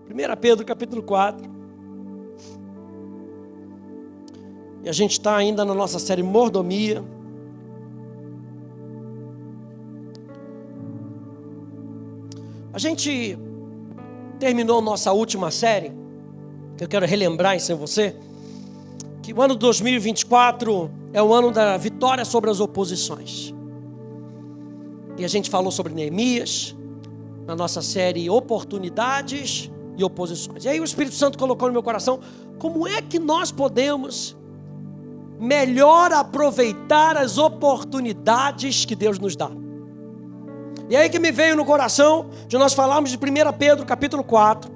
1 Pedro capítulo 4. E a gente está ainda na nossa série Mordomia. A gente terminou nossa última série, que eu quero relembrar isso em você, que o ano de 2024 é o ano da vitória sobre as oposições. E a gente falou sobre Neemias, na nossa série Oportunidades e Oposições. E aí o Espírito Santo colocou no meu coração, como é que nós podemos melhor aproveitar as oportunidades que Deus nos dá? E aí que me veio no coração de nós falarmos de 1 Pedro capítulo 4,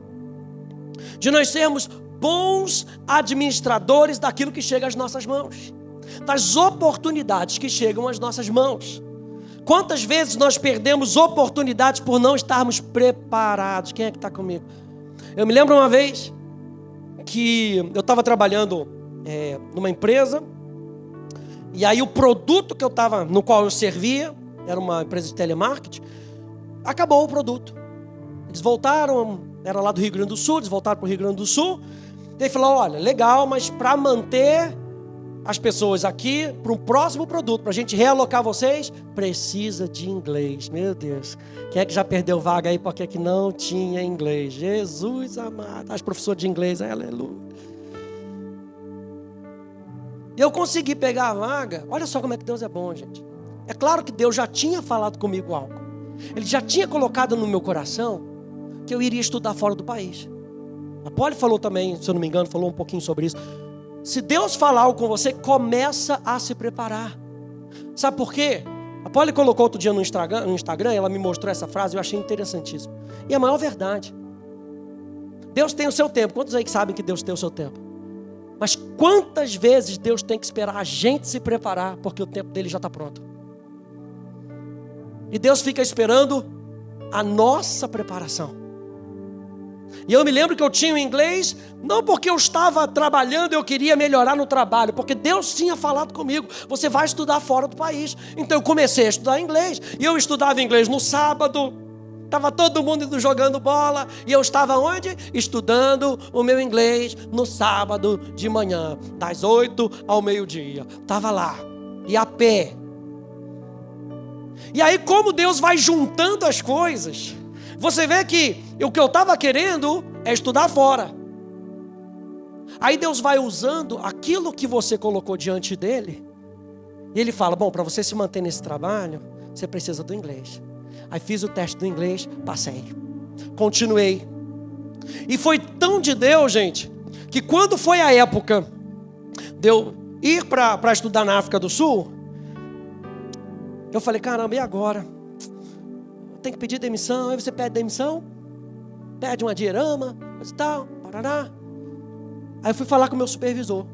de nós sermos bons administradores daquilo que chega às nossas mãos, das oportunidades que chegam às nossas mãos. Quantas vezes nós perdemos oportunidades por não estarmos preparados? Quem é que está comigo? Eu me lembro uma vez que eu estava trabalhando numa empresa, e aí o produto que no qual eu servia, era uma empresa de telemarketing, acabou o produto. Eles voltaram, era lá do Rio Grande do Sul, eles voltaram para o Rio Grande do Sul, e ele falou, olha, legal, mas para manter as pessoas aqui, para um próximo produto, para a gente realocar vocês, precisa de inglês. Meu Deus, quem é que já perdeu vaga aí porque que não tinha inglês? Jesus amado, as professoras de inglês, aleluia. E eu consegui pegar a vaga. Olha só como é que Deus é bom, gente. É claro que Deus já tinha falado comigo algo. Ele já tinha colocado no meu coração que eu iria estudar fora do país. A Polly falou também, se eu não me engano, falou um pouquinho sobre isso. Se Deus falar algo com você, começa a se preparar. Sabe por quê? A Polly colocou outro dia no Instagram, ela me mostrou essa frase, eu achei interessantíssimo. E é a maior verdade. Deus tem o seu tempo. Quantos aí que sabem que Deus tem o seu tempo? Mas quantas vezes Deus tem que esperar a gente se preparar, porque o tempo dele já está pronto. E Deus fica esperando a nossa preparação. E eu me lembro que eu tinha o inglês, não porque eu estava trabalhando, eu queria melhorar no trabalho, porque Deus tinha falado comigo, você vai estudar fora do país. Então eu comecei a estudar inglês, e eu estudava inglês no sábado, estava todo mundo jogando bola, e eu estava onde? Estudando o meu inglês no sábado de manhã, das 8 ao meio-dia, estava lá, e a pé. E aí como Deus vai juntando as coisas, você vê que o que eu estava querendo é estudar fora. Aí Deus vai usando aquilo que você colocou diante dele. E ele fala, bom, para você se manter nesse trabalho, você precisa do inglês. Aí fiz o teste do inglês, passei. Continuei. E foi tão de Deus, gente, que quando foi a época de eu ir para estudar na África do Sul, eu falei, caramba, e agora? Tem que pedir demissão, aí você pede demissão, pede uma dinheirama, coisa e tal, parará. Aí eu fui falar com o meu supervisor.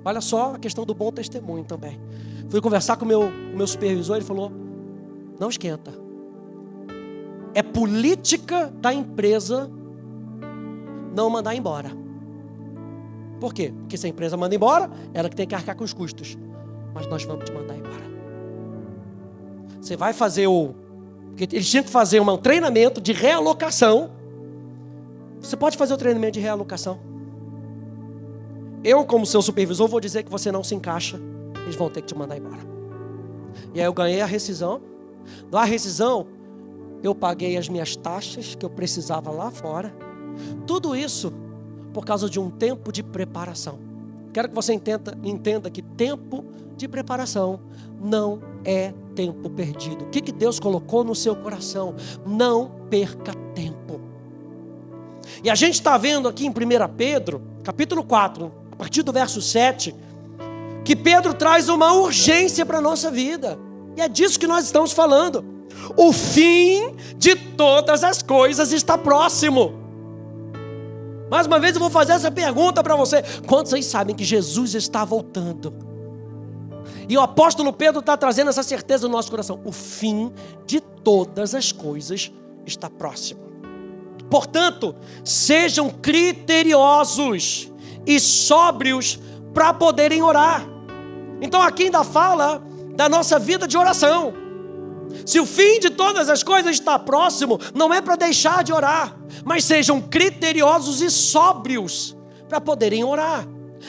Olha só a questão do bom testemunho também. Fui conversar com o meu supervisor, ele falou, não esquenta. É política da empresa não mandar embora. Por quê? Porque se a empresa manda embora, ela que tem que arcar com os custos. Mas nós vamos te mandar embora. Você vai fazer porque eles tinham que fazer um treinamento de realocação. Você pode fazer o treinamento de realocação. Eu, como seu supervisor, vou dizer que você não se encaixa. Eles vão ter que te mandar embora. E aí eu ganhei a rescisão. Na rescisão, eu paguei as minhas taxas que eu precisava lá fora. Tudo isso por causa de um tempo de preparação. Quero que você entenda que tempo de preparação não é tempo perdido. O que Deus colocou no seu coração? Não perca tempo. E a gente está vendo aqui em 1 Pedro, capítulo 4, a partir do verso 7, que Pedro traz uma urgência para a nossa vida. E é disso que nós estamos falando. O fim de todas as coisas está próximo. Mais uma vez eu vou fazer essa pergunta para você. Quantos aí sabem que Jesus está voltando? E o apóstolo Pedro está trazendo essa certeza no nosso coração. O fim de todas as coisas está próximo. Portanto, sejam criteriosos e sóbrios para poderem orar. Então aqui ainda fala da nossa vida de oração. Se o fim de todas as coisas está próximo, não é para deixar de orar, mas sejam criteriosos e sóbrios para poderem orar.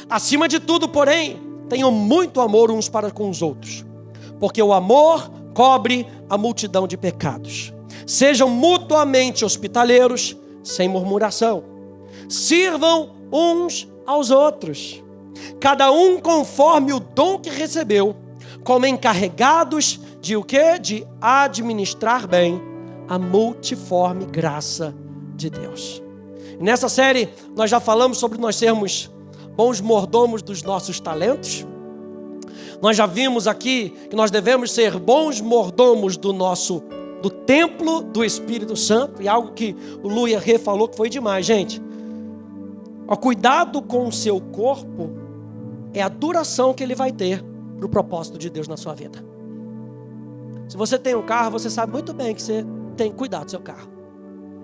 Acima de tudo, porém, tenham muito amor uns para com os outros, porque o amor cobre a multidão de pecados. Sejam mutuamente hospitaleiros, sem murmuração. Sirvam uns aos outros, cada um conforme o dom que recebeu, como encarregados de o quê? De administrar bem a multiforme graça de Deus. Nessa série nós já falamos sobre nós sermos bons mordomos dos nossos talentos. Nós já vimos aqui que nós devemos ser bons mordomos do templo do Espírito Santo, e algo que o Luia Rê falou que foi demais, gente. O cuidado com o seu corpo é a duração que ele vai ter para o propósito de Deus na sua vida. Se você tem um carro, você sabe muito bem que você tem que cuidar do seu carro.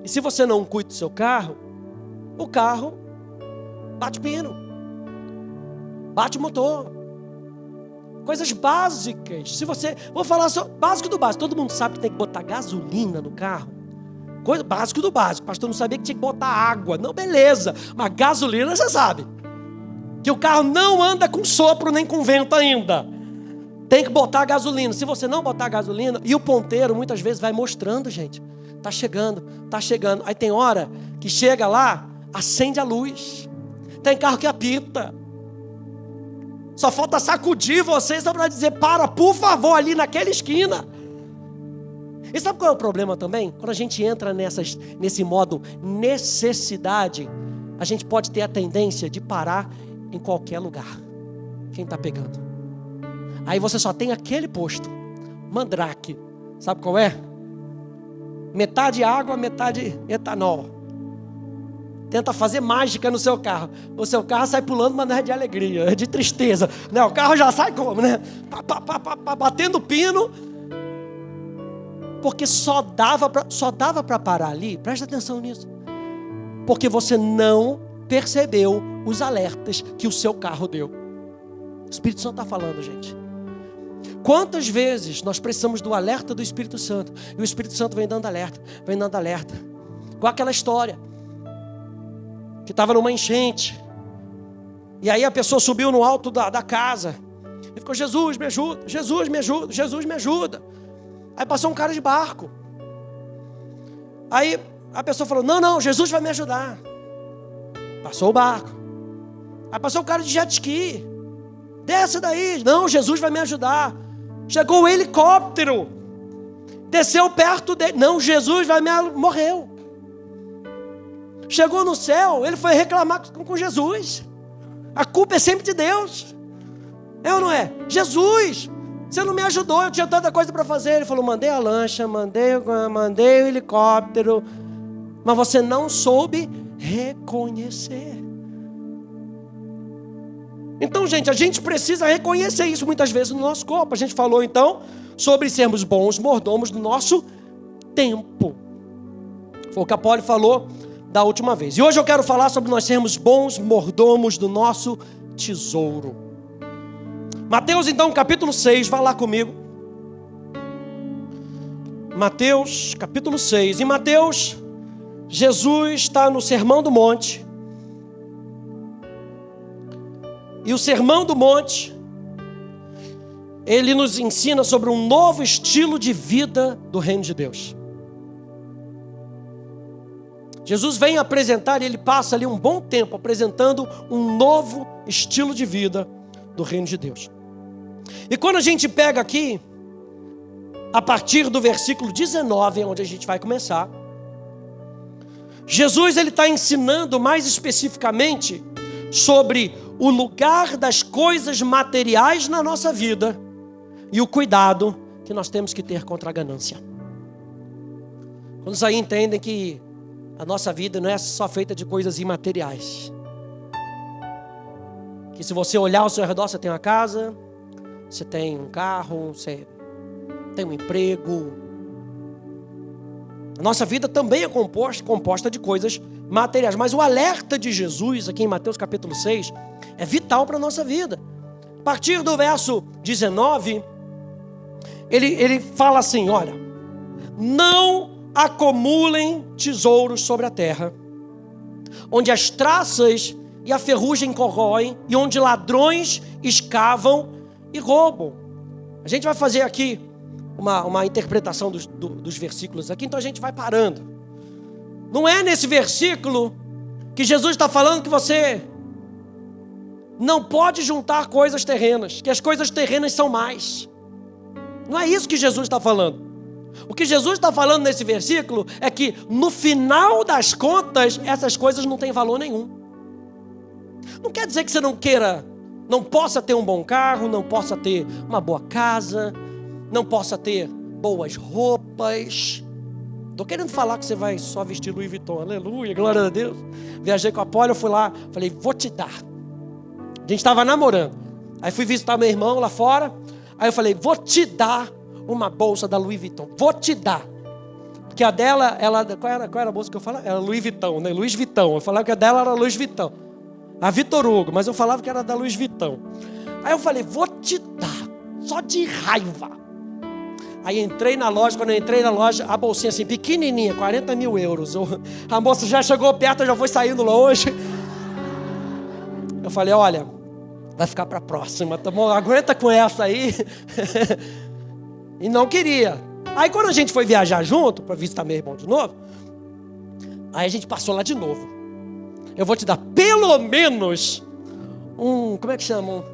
E se você não cuida do seu carro, o carro bate pino, bate motor. Coisas básicas. Vou falar só básico do básico. Todo mundo sabe que tem que botar gasolina no carro. Coisa básico do básico. O pastor não sabia que tinha que botar água. Não, beleza. Mas gasolina você sabe. Que o carro não anda com sopro nem com vento ainda. Tem que botar gasolina. Se você não botar gasolina, e o ponteiro muitas vezes vai mostrando, gente. Tá chegando, tá chegando. Aí tem hora que chega lá, acende a luz. Tem carro que apita. Só falta sacudir vocês só para dizer, para, por favor, ali naquela esquina. E sabe qual é o problema também? Quando a gente entra nesse modo necessidade, a gente pode ter a tendência de parar em qualquer lugar. Quem está pegando? Aí você só tem aquele posto, Mandrake. Sabe qual é? Metade água, metade etanol. Tenta fazer mágica no seu carro. O seu carro sai pulando, mas não é de alegria, é de tristeza. O carro já sai como, né? Batendo pino. Porque só dava para parar ali. Presta atenção nisso. Porque você não percebeu os alertas que o seu carro deu. O Espírito Santo está falando, gente. Quantas vezes nós precisamos do alerta do Espírito Santo, e o Espírito Santo vem dando alerta, vem dando alerta. Igual aquela história que estava numa enchente, e aí a pessoa subiu no alto da casa e ficou: Jesus me ajuda, Jesus me ajuda, Jesus me ajuda. Aí passou um cara de barco. Aí a pessoa falou: não, Jesus vai me ajudar. Passou o barco. Aí passou o cara de jet ski. Desce daí. Não, Jesus vai me ajudar. Chegou o helicóptero. Desceu perto dele. Não, Jesus vai me ajudar. Morreu. Chegou no céu, ele foi reclamar com Jesus. A culpa é sempre de Deus. É ou não é? Jesus, você não me ajudou, eu tinha tanta coisa para fazer. Ele falou: mandei a lancha, mandei o helicóptero, mas você não soube reconhecer. Então, gente, a gente precisa reconhecer isso muitas vezes no nosso corpo. A gente falou então sobre sermos bons mordomos do nosso tempo. Foi o que a Polly falou da última vez. E hoje eu quero falar sobre nós sermos bons mordomos do nosso tesouro. Mateus, então, capítulo 6, vai lá comigo. Mateus, capítulo 6. Em Mateus, Jesus está no Sermão do Monte. E o Sermão do Monte, ele nos ensina sobre um novo estilo de vida do reino de Deus. Jesus vem apresentar, e ele passa ali um bom tempo apresentando um novo estilo de vida do reino de Deus. E quando a gente pega aqui, a partir do versículo 19, onde a gente vai começar, Jesus ele está ensinando mais especificamente sobre o lugar das coisas materiais na nossa vida e o cuidado que nós temos que ter contra a ganância. Quando aí entendem que a nossa vida não é só feita de coisas imateriais. Que se você olhar ao seu redor, você tem uma casa, você tem um carro, você tem um emprego. A nossa vida também é composta de coisas materiais. Mas o alerta de Jesus, aqui em Mateus capítulo 6, é vital para a nossa vida. A partir do verso 19, ele fala assim: olha, não acumulem tesouros sobre a terra, onde as traças e a ferrugem corroem, e onde ladrões escavam e roubam. A gente vai fazer aqui uma interpretação dos versículos aqui, então a gente vai parando. Não é nesse versículo que Jesus está falando que você não pode juntar coisas terrenas, que as coisas terrenas são mais. Não é isso que Jesus está falando. O que Jesus está falando nesse versículo é que no final das contas, essas coisas não têm valor nenhum. Não quer dizer que você não possa ter um bom carro, não possa ter uma boa casa, não possa ter boas roupas. Estou querendo falar que você vai só vestir Louis Vuitton, aleluia, glória a Deus. Viajei com a Polly, eu fui lá, falei, vou te dar. A gente estava namorando, aí fui visitar meu irmão lá fora, aí eu falei, vou te dar uma bolsa da Louis Vuitton, vou te dar. Porque a dela, qual era a bolsa que eu falava? Era Louis Vuitton, né? Louis Vuitton, eu falava que a dela era Louis Vuitton. A Vitor Hugo, mas eu falava que era da Louis Vuitton. Aí eu falei, vou te dar, só de raiva. Aí entrei na loja, quando eu entrei na loja, a bolsinha assim, pequenininha, 40 mil euros. A moça já chegou perto, já foi saindo longe. Eu falei, olha, vai ficar para a próxima, tá bom? Aguenta com essa aí. E não queria. Aí quando a gente foi viajar junto, para visitar meu irmão de novo, aí a gente passou lá de novo. Eu vou te dar pelo menos como é que chama?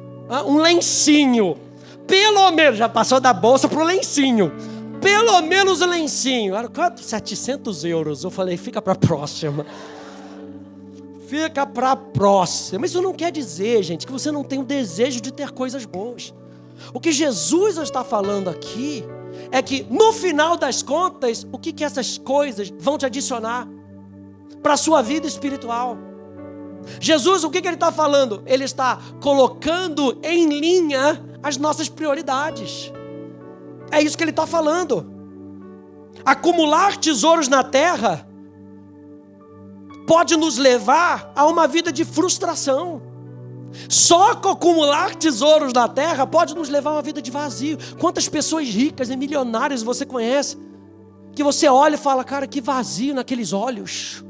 Um lencinho. Pelo menos, já passou da bolsa pro lencinho. Pelo menos o lencinho. Era quanto? 700 euros. Eu falei, fica para a próxima. Fica para a próxima. Isso não quer dizer, gente, que você não tem o desejo de ter coisas boas. O que Jesus está falando aqui é que no final das contas, o que essas coisas vão te adicionar para a sua vida espiritual? Jesus, o que ele está falando? Ele está colocando em linha as nossas prioridades. É isso que ele está falando. Acumular tesouros na terra pode nos levar a uma vida de frustração. Só que acumular tesouros na terra pode nos levar a uma vida de vazio. Quantas pessoas ricas e milionárias você conhece, que você olha e fala, cara, que vazio naqueles olhos.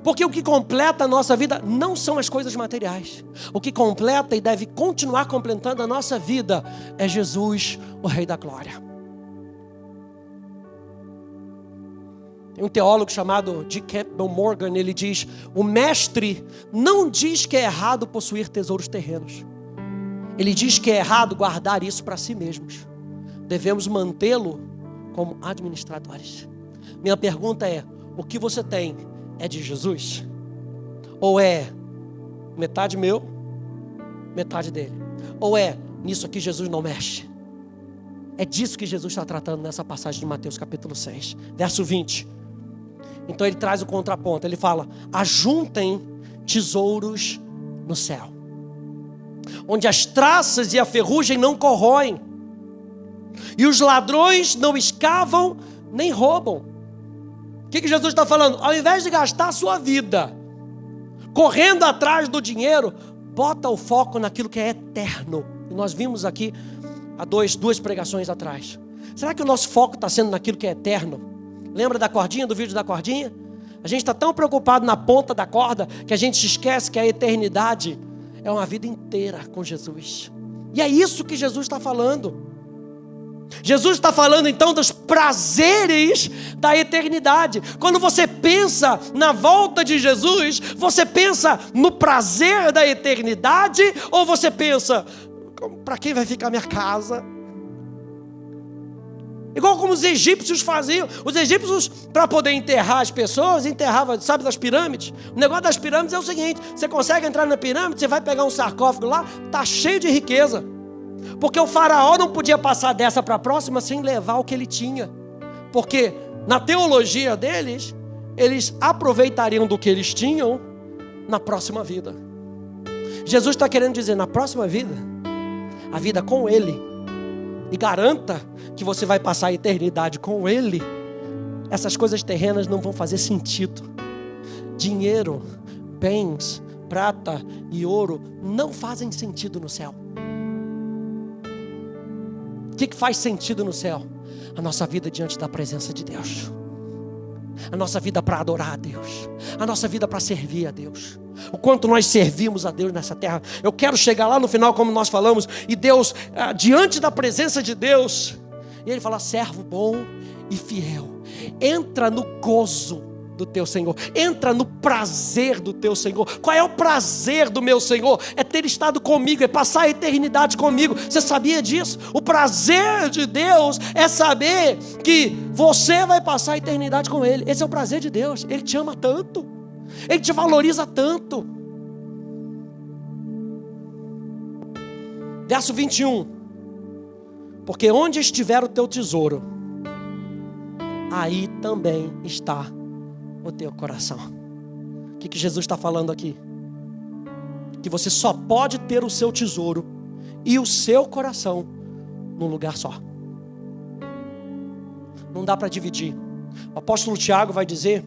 Porque o que completa a nossa vida não são as coisas materiais. O que completa e deve continuar completando a nossa vida é Jesus, o Rei da Glória. Tem um teólogo chamado D. Campbell Morgan, ele diz, o mestre não diz que é errado possuir tesouros terrenos. Ele diz que é errado guardar isso para si mesmos. Devemos mantê-lo como administradores. Minha pergunta é, o que você tem é de Jesus? Ou é metade meu, metade dele? Ou é, nisso aqui Jesus não mexe? É disso que Jesus está tratando nessa passagem de Mateus capítulo 6, verso 20. Então ele traz o contraponto, ele fala, ajuntem tesouros no céu, onde as traças e a ferrugem não corroem, e os ladrões não escavam nem roubam. O que Jesus está falando? Ao invés de gastar a sua vida correndo atrás do dinheiro, bota o foco naquilo que é eterno. E nós vimos aqui há duas pregações atrás. Será que o nosso foco está sendo naquilo que é eterno? Lembra da cordinha, do vídeo da cordinha? A gente está tão preocupado na ponta da corda que a gente se esquece que a eternidade é uma vida inteira com Jesus. E é isso que Jesus está falando. Jesus está falando então dos prazeres da eternidade. Quando você pensa na volta de Jesus, você pensa no prazer da eternidade, ou você pensa, para quem vai ficar minha casa? Igual como os egípcios faziam. Os egípcios, para poder enterrar as pessoas, enterravam, sabe, das pirâmides? O negócio das pirâmides é o seguinte, você consegue entrar na pirâmide, você vai pegar um sarcófago lá, está cheio de riqueza. Porque o faraó não podia passar dessa para a próxima sem levar o que ele tinha. Porque na teologia deles, eles aproveitariam do que eles tinham na próxima vida. Jesus está querendo dizer, na próxima vida, a vida com Ele, e garanta que você vai passar a eternidade com Ele, essas coisas terrenas não vão fazer sentido. Dinheiro, bens, prata e ouro não fazem sentido no céu. O que faz sentido no céu? A nossa vida diante da presença de Deus. A nossa vida para adorar a Deus. A nossa vida para servir a Deus. O quanto nós servimos a Deus nessa terra. Eu quero chegar lá no final, como nós falamos, e Deus, diante da presença de Deus, e Ele fala: servo bom e fiel, entra no gozo do teu Senhor, entra no prazer do teu Senhor. Qual é o prazer do meu Senhor? É ter estado comigo, é passar a eternidade comigo. Você sabia disso? O prazer de Deus é saber que você vai passar a eternidade com Ele. Esse é o prazer de Deus. Ele te ama tanto, Ele te valoriza tanto. Verso 21: porque onde estiver o teu tesouro, aí também está o teu coração. O que Jesus está falando aqui? Que você só pode ter o seu tesouro e o seu coração num lugar só. Não dá para dividir. O apóstolo Tiago vai dizer,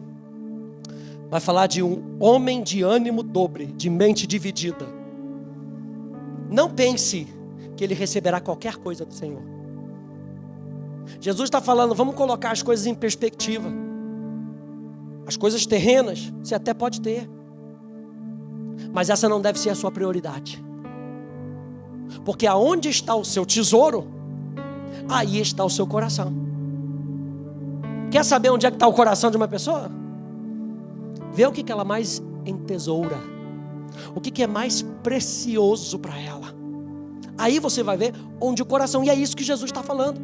vai falar de um homem de ânimo dobre, de mente dividida. Não pense que ele receberá qualquer coisa do Senhor. Jesus está falando, vamos colocar as coisas em perspectiva. As coisas terrenas, você até pode ter, mas essa não deve ser a sua prioridade. Porque aonde está o seu tesouro, aí está o seu coração. Quer saber onde é que está o coração de uma pessoa? Vê o que ela mais entesoura, o que é mais precioso para ela. Aí você vai ver onde o coração, e é isso que Jesus está falando.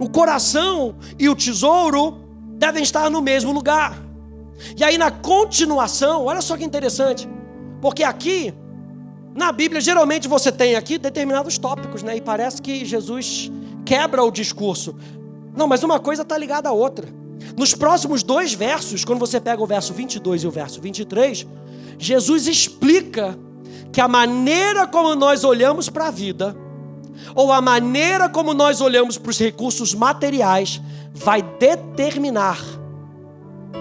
O coração e o tesouro devem estar no mesmo lugar. E aí na continuação, olha só que interessante, porque aqui na Bíblia geralmente você tem aqui determinados tópicos, né? E parece que Jesus quebra o discurso. Não, mas uma coisa está ligada à outra. Nos próximos 2 versos, quando você pega o verso 22 e o verso 23, Jesus explica que a maneira como nós olhamos para a vida, ou a maneira como nós olhamos para os recursos materiais, vai determinar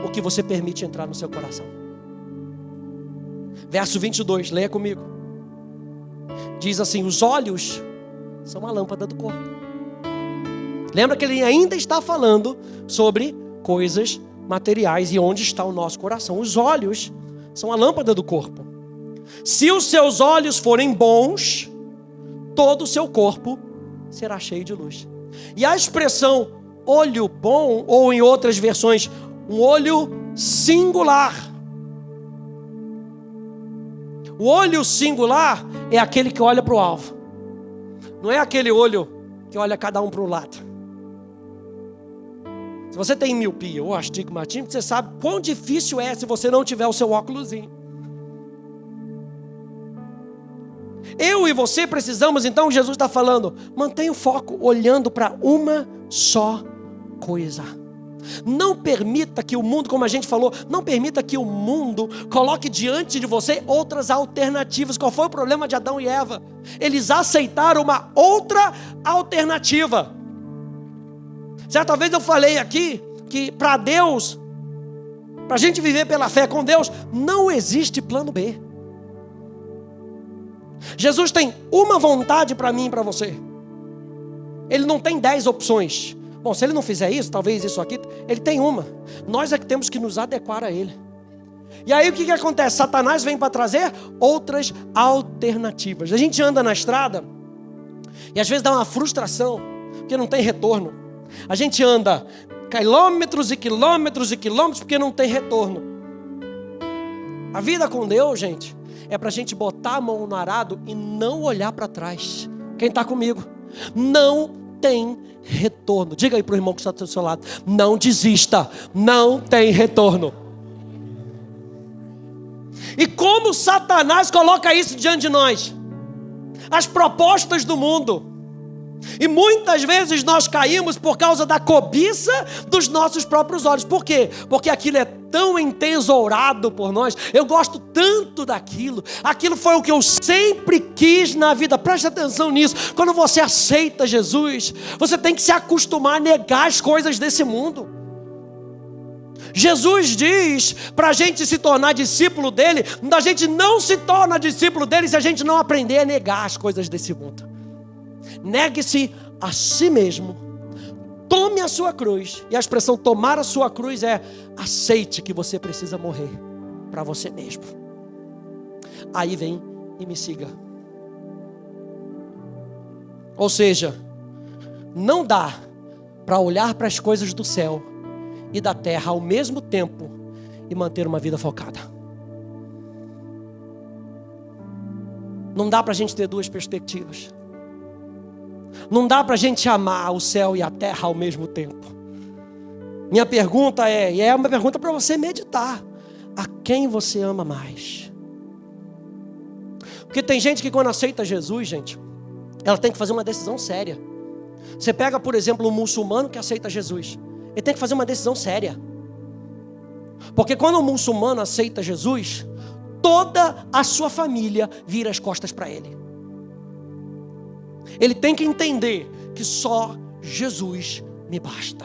o que você permite entrar no seu coração. Verso 22, leia comigo. Diz assim: os olhos são a lâmpada do corpo. Lembra que ele ainda está falando sobre coisas materiais e onde está o nosso coração. Os olhos são a lâmpada do corpo. Se os seus olhos forem bons, todo o seu corpo será cheio de luz. E a expressão olho bom, ou em outras versões, um olho singular. O olho singular é aquele que olha para o alvo. Não é aquele olho que olha cada um para o lado. Se você tem miopia ou astigmatismo, você sabe quão difícil é se você não tiver o seu óculosinho. Eu e você precisamos, então, Jesus está falando, mantenha o foco olhando para uma só coisa. Não permita que o mundo, como a gente falou, não permita que o mundo coloque diante de você outras alternativas. Qual foi o problema de Adão e Eva? Eles aceitaram uma outra alternativa. Certa vez eu falei aqui que para Deus, para a gente viver pela fé com Deus, não existe plano B. Jesus tem uma vontade para mim e para você. Ele não tem 10 opções. Bom, se ele não fizer isso, talvez isso aqui, ele tem uma. Nós é que temos que nos adequar a ele. E aí o que acontece? Satanás vem para trazer outras alternativas. A gente anda na estrada e às vezes dá uma frustração, porque não tem retorno. A gente anda quilômetros e quilômetros e quilômetros porque não tem retorno. A vida com Deus, gente, é para a gente botar a mão no arado e não olhar para trás. Quem está comigo? Não tem retorno. Diga aí para o irmão que está do seu lado: não desista, não tem retorno. E como Satanás coloca isso diante de nós? As propostas do mundo. E muitas vezes nós caímos por causa da cobiça dos nossos próprios olhos. Por quê? Porque aquilo é tão entesourado por nós. Eu gosto tanto daquilo. Aquilo foi o que eu sempre quis na vida. Preste atenção nisso. Quando você aceita Jesus, você tem que se acostumar a negar as coisas desse mundo. Jesus diz para a gente se tornar discípulo dele. A gente não se torna discípulo dele se a gente não aprender a negar as coisas desse mundo. Negue-se a si mesmo, tome a sua cruz. E a expressão tomar a sua cruz é: aceite que você precisa morrer para você mesmo. Aí vem e me siga. Ou seja, não dá para olhar para as coisas do céu e da terra ao mesmo tempo e manter uma vida focada. Não dá para a gente ter duas perspectivas. Não dá para a gente amar o céu e a terra ao mesmo tempo. Minha pergunta é, e é uma pergunta para você meditar: a quem você ama mais? Porque tem gente que quando aceita Jesus, gente, ela tem que fazer uma decisão séria. Você pega, por exemplo, um muçulmano que aceita Jesus. Ele tem que fazer uma decisão séria. Porque quando um muçulmano aceita Jesus, toda a sua família vira as costas para ele. Ele tem que entender que só Jesus me basta.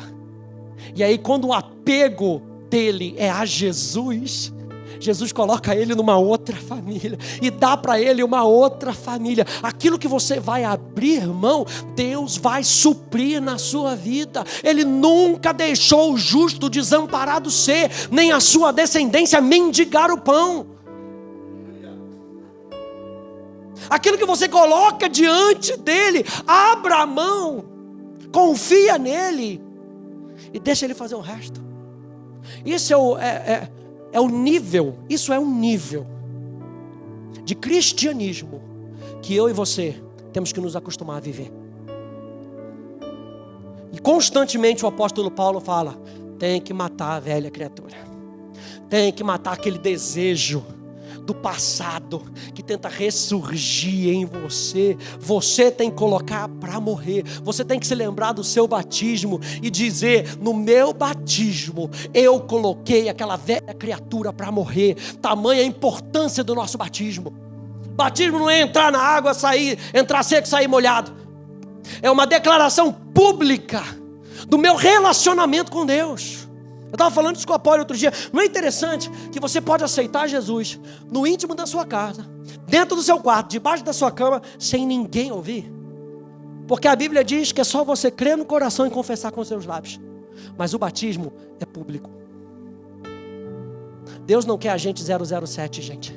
E aí quando o apego dele é a Jesus, Jesus coloca ele numa outra família e dá para ele uma outra família. Aquilo que você vai abrir mão, Deus vai suprir na sua vida. Ele nunca deixou o justo desamparado ser, nem a sua descendência mendigar o pão. Aquilo que você coloca diante dele, abra a mão, confia nele e deixa ele fazer o resto. Isso é o nível, isso é um nível de cristianismo que eu e você temos que nos acostumar a viver. E constantemente o apóstolo Paulo fala: tem que matar a velha criatura, tem que matar aquele desejo do passado que tenta ressurgir em você. Você tem que colocar para morrer. Você tem que se lembrar do seu batismo e dizer: no meu batismo eu coloquei aquela velha criatura para morrer. Tamanha a importância do nosso batismo. Batismo não é entrar na água, sair, entrar seco, sair molhado. É uma declaração pública do meu relacionamento com Deus. Eu estava falando isso com o Apolo outro dia. Não é interessante que você pode aceitar Jesus no íntimo da sua casa, dentro do seu quarto, debaixo da sua cama, sem ninguém ouvir? Porque a Bíblia diz que é só você crer no coração e confessar com os seus lábios. Mas o batismo é público. Deus não quer agente 007, gente.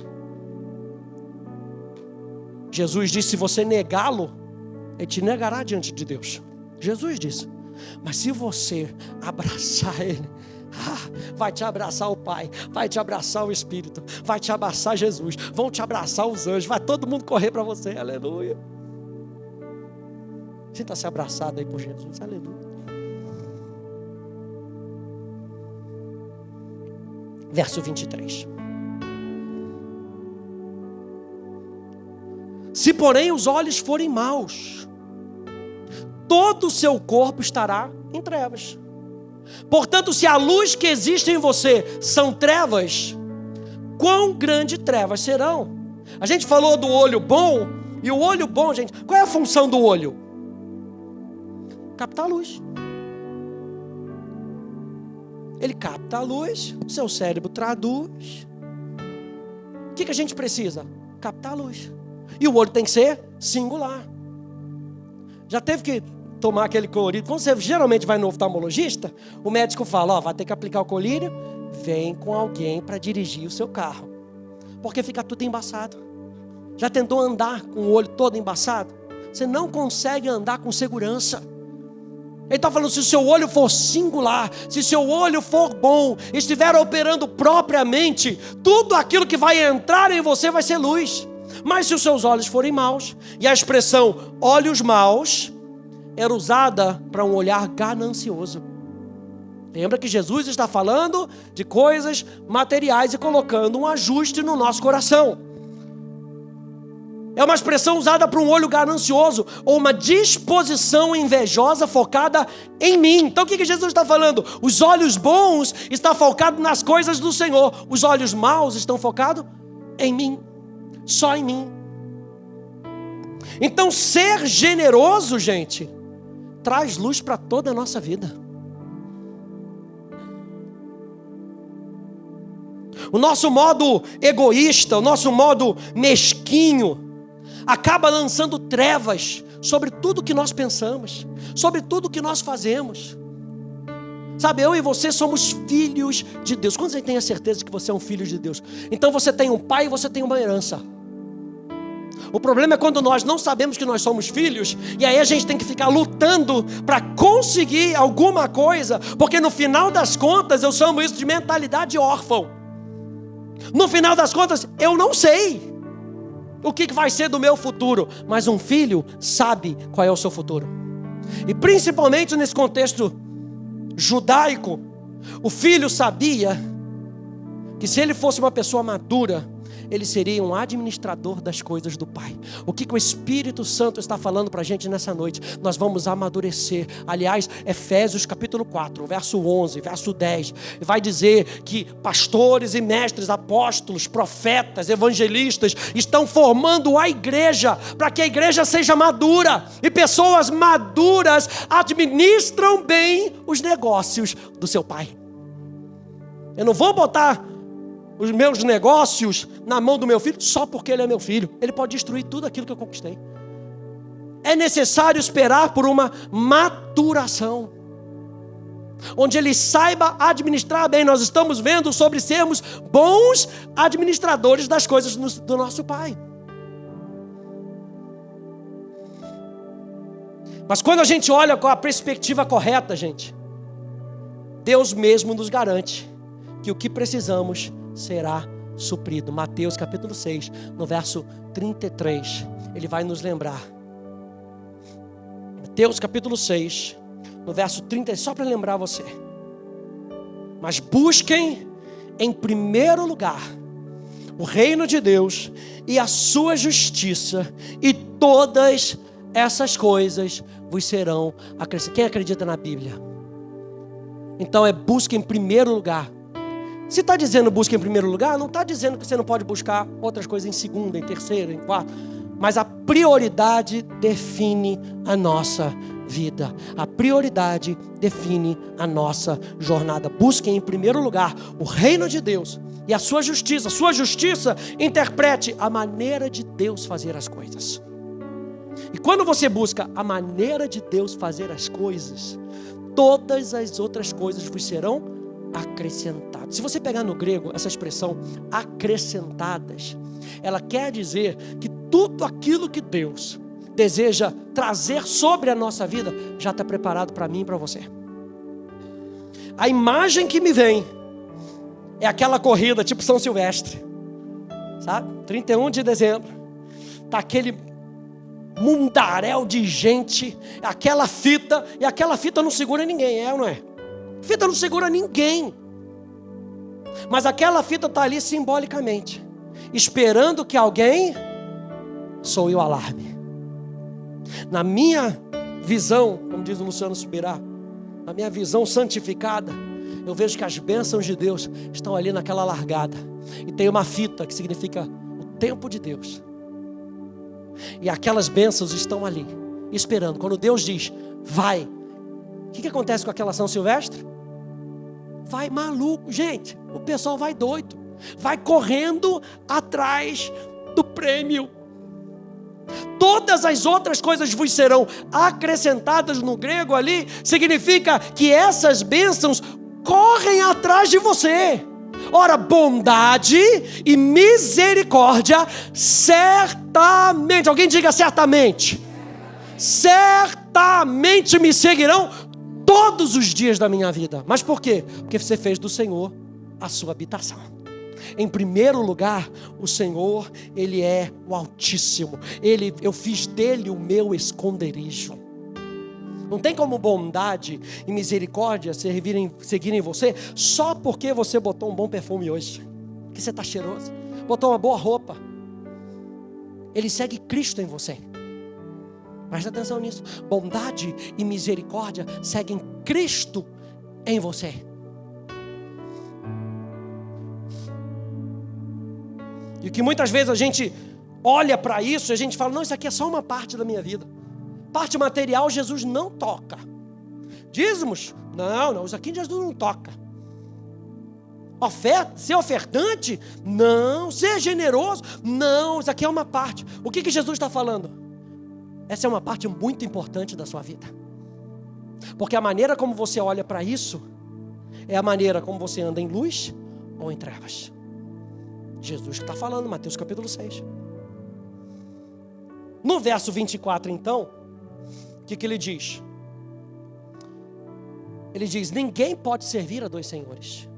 Jesus disse: se você negá-lo, ele te negará diante de Deus. Jesus disse. Mas se você abraçar ele, vai te abraçar o Pai, vai te abraçar o Espírito, vai te abraçar Jesus, vão te abraçar os anjos, vai todo mundo correr para você, aleluia. Sinta-se abraçado aí por Jesus, aleluia. Verso 23. Se porém os olhos forem maus, todo o seu corpo estará em trevas. Portanto, se a luz que existe em você são trevas, quão grandes trevas serão? A gente falou do olho bom, e o olho bom, gente, qual é a função do olho? Captar a luz. Ele capta a luz, o seu cérebro traduz. O que a gente precisa? Captar a luz. E o olho tem que ser singular. Já teve que tomar aquele colírio? Quando você geralmente vai no oftalmologista, o médico fala: vai ter que aplicar o colírio, vem com alguém para dirigir o seu carro, porque fica tudo embaçado. Já tentou andar com o olho todo embaçado? Você não consegue andar com segurança. Ele está falando: se o seu olho for singular, se o seu olho for bom, estiver operando propriamente, tudo aquilo que vai entrar em você vai ser luz. Mas se os seus olhos forem maus, e a expressão olhos maus era usada para um olhar ganancioso. Lembra que Jesus está falando de coisas materiais e colocando um ajuste no nosso coração. É uma expressão usada para um olho ganancioso, ou uma disposição invejosa focada em mim. Então o que Jesus está falando? Os olhos bons estão focados nas coisas do Senhor. Os olhos maus estão focados em mim. Só em mim. Então ser generoso, gente, traz luz para toda a nossa vida. O nosso modo egoísta, o nosso modo mesquinho, acaba lançando trevas sobre tudo que nós pensamos, sobre tudo que nós fazemos. Sabe, eu e você somos filhos de Deus. Quando você tem a certeza de que você é um filho de Deus? Então você tem um pai e você tem uma herança. O problema é quando nós não sabemos que nós somos filhos, e aí a gente tem que ficar lutando para conseguir alguma coisa, porque no final das contas eu chamo isso de mentalidade órfão. No final das contas eu não sei o que vai ser do meu futuro, mas um filho sabe qual é o seu futuro. E principalmente nesse contexto judaico, o filho sabia que se ele fosse uma pessoa madura, ele seria um administrador das coisas do Pai. O que o Espírito Santo está falando para a gente nessa noite? Nós vamos amadurecer. Aliás, Efésios capítulo 4, verso 11, verso 10, vai dizer que pastores e mestres, apóstolos, profetas, evangelistas estão formando a igreja, para que a igreja seja madura. E pessoas maduras administram bem os negócios do seu Pai. Eu não vou botar os meus negócios na mão do meu filho só porque ele é meu filho. Ele pode destruir tudo aquilo que eu conquistei. É necessário esperar por uma maturação, onde ele saiba administrar bem. Nós estamos vendo sobre sermos bons administradores das coisas do nosso Pai. Mas quando a gente olha com a perspectiva correta, gente, Deus mesmo nos garante que o que precisamos será suprido. Mateus capítulo 6, no verso 33, ele vai nos lembrar. Mateus capítulo 6, no verso 30, só para lembrar você. Mas busquem em primeiro lugar o reino de Deus e a sua justiça, e todas essas coisas vos serão acrescentadas. Quem acredita na Bíblia? Então busque em primeiro lugar. Se está dizendo busca em primeiro lugar, não está dizendo que você não pode buscar outras coisas em segunda, em terceira, em quarta. Mas a prioridade define a nossa vida. A prioridade define a nossa jornada. Busquem em primeiro lugar o reino de Deus e a sua justiça. Sua justiça interprete a maneira de Deus fazer as coisas. E quando você busca a maneira de Deus fazer as coisas, todas as outras coisas vos serão acrescentadas. Se você pegar no grego essa expressão acrescentadas, ela quer dizer que tudo aquilo que Deus deseja trazer sobre a nossa vida já está preparado para mim e para você. A imagem que me vem é aquela corrida tipo São Silvestre, sabe? 31 de dezembro, tá aquele mundaréu de gente, aquela fita, e aquela fita não segura ninguém, é ou não é? Fita não segura ninguém, mas aquela fita está ali simbolicamente, esperando que alguém soe o alarme. Na minha visão, como diz o Luciano Subirá, na minha visão santificada, eu vejo que as bênçãos de Deus estão ali naquela largada, e tem uma fita que significa o tempo de Deus, e aquelas bênçãos estão ali, esperando. Quando Deus diz, vai, o que acontece com aquela São Silvestre? Vai maluco, gente, o pessoal vai doido, vai correndo atrás do prêmio. Todas as outras coisas vos serão acrescentadas. No grego ali, significa que essas bênçãos correm atrás de você. Ora, bondade e misericórdia certamente, alguém diga certamente, certamente me seguirão todos os dias da minha vida. Mas por quê? Porque você fez do Senhor a sua habitação. Em primeiro lugar, o Senhor, Ele é o Altíssimo. Eu fiz dele o meu esconderijo. Não tem como bondade e misericórdia seguirem você só porque você botou um bom perfume hoje, que você está cheiroso, botou uma boa roupa. Ele segue Cristo em você. Presta atenção nisso. Bondade e misericórdia seguem Cristo em você. E que muitas vezes a gente olha para isso e a gente fala, não, isso aqui é só uma parte da minha vida. Parte material Jesus não toca. Dízimos? Não, isso aqui Jesus não toca. Ser ofertante? Não. Ser generoso? Não, isso aqui é uma parte. O que Jesus está falando? essa é uma parte muito importante da sua vida. Porque a maneira como você olha para isso é a maneira como você anda em luz ou em trevas. Jesus que está falando, Mateus capítulo 6. No verso 24 então, o que ele diz? Ele diz: ninguém pode servir a dois senhores,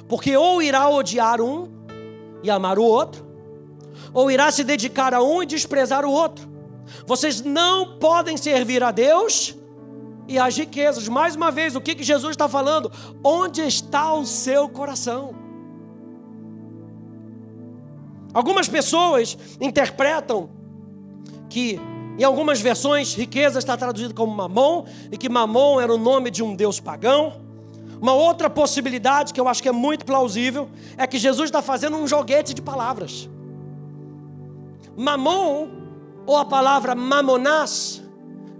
porque ou irá odiar um e amar o outro, ou irá se dedicar a um e desprezar o outro. Vocês não podem servir a Deus e às riquezas. Mais uma vez, o que Jesus está falando? Onde está o seu coração? Algumas pessoas interpretam que, em algumas versões, riqueza está traduzido como mamon, e que mamon era o nome de um deus pagão. Uma outra possibilidade, que eu acho que é muito plausível, é que Jesus está fazendo um joguete de palavras. Mamon, ou a palavra mamonás,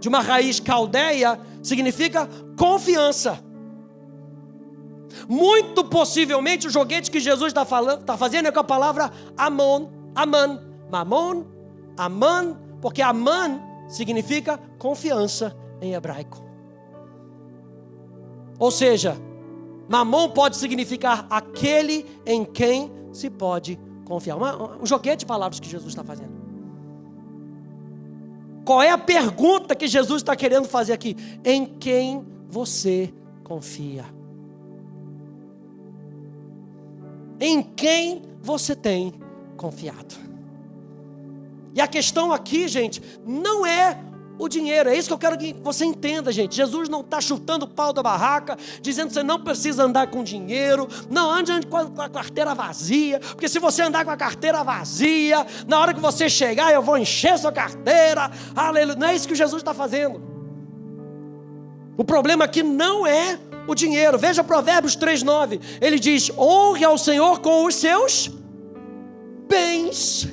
de uma raiz caldeia, significa confiança. Muito possivelmente o joguete que Jesus está fazendo é com a palavra amon, aman, mamon, aman, porque aman significa confiança em hebraico. Ou seja, mamon pode significar aquele em quem se pode confiar. Um joguete de palavras que Jesus está fazendo. Qual é a pergunta que Jesus está querendo fazer aqui? Em quem você confia? Em quem você tem confiado? E a questão aqui, gente, não é o dinheiro. É isso que eu quero que você entenda, gente. Jesus não está chutando o pau da barraca, dizendo que você não precisa andar com dinheiro. Não ande com a carteira vazia, porque se você andar com a carteira vazia, na hora que você chegar, eu vou encher sua carteira. Aleluia. Não é isso que Jesus está fazendo. O problema aqui não é o dinheiro. Veja Provérbios 3:9. Ele diz: honre ao Senhor com os seus bens,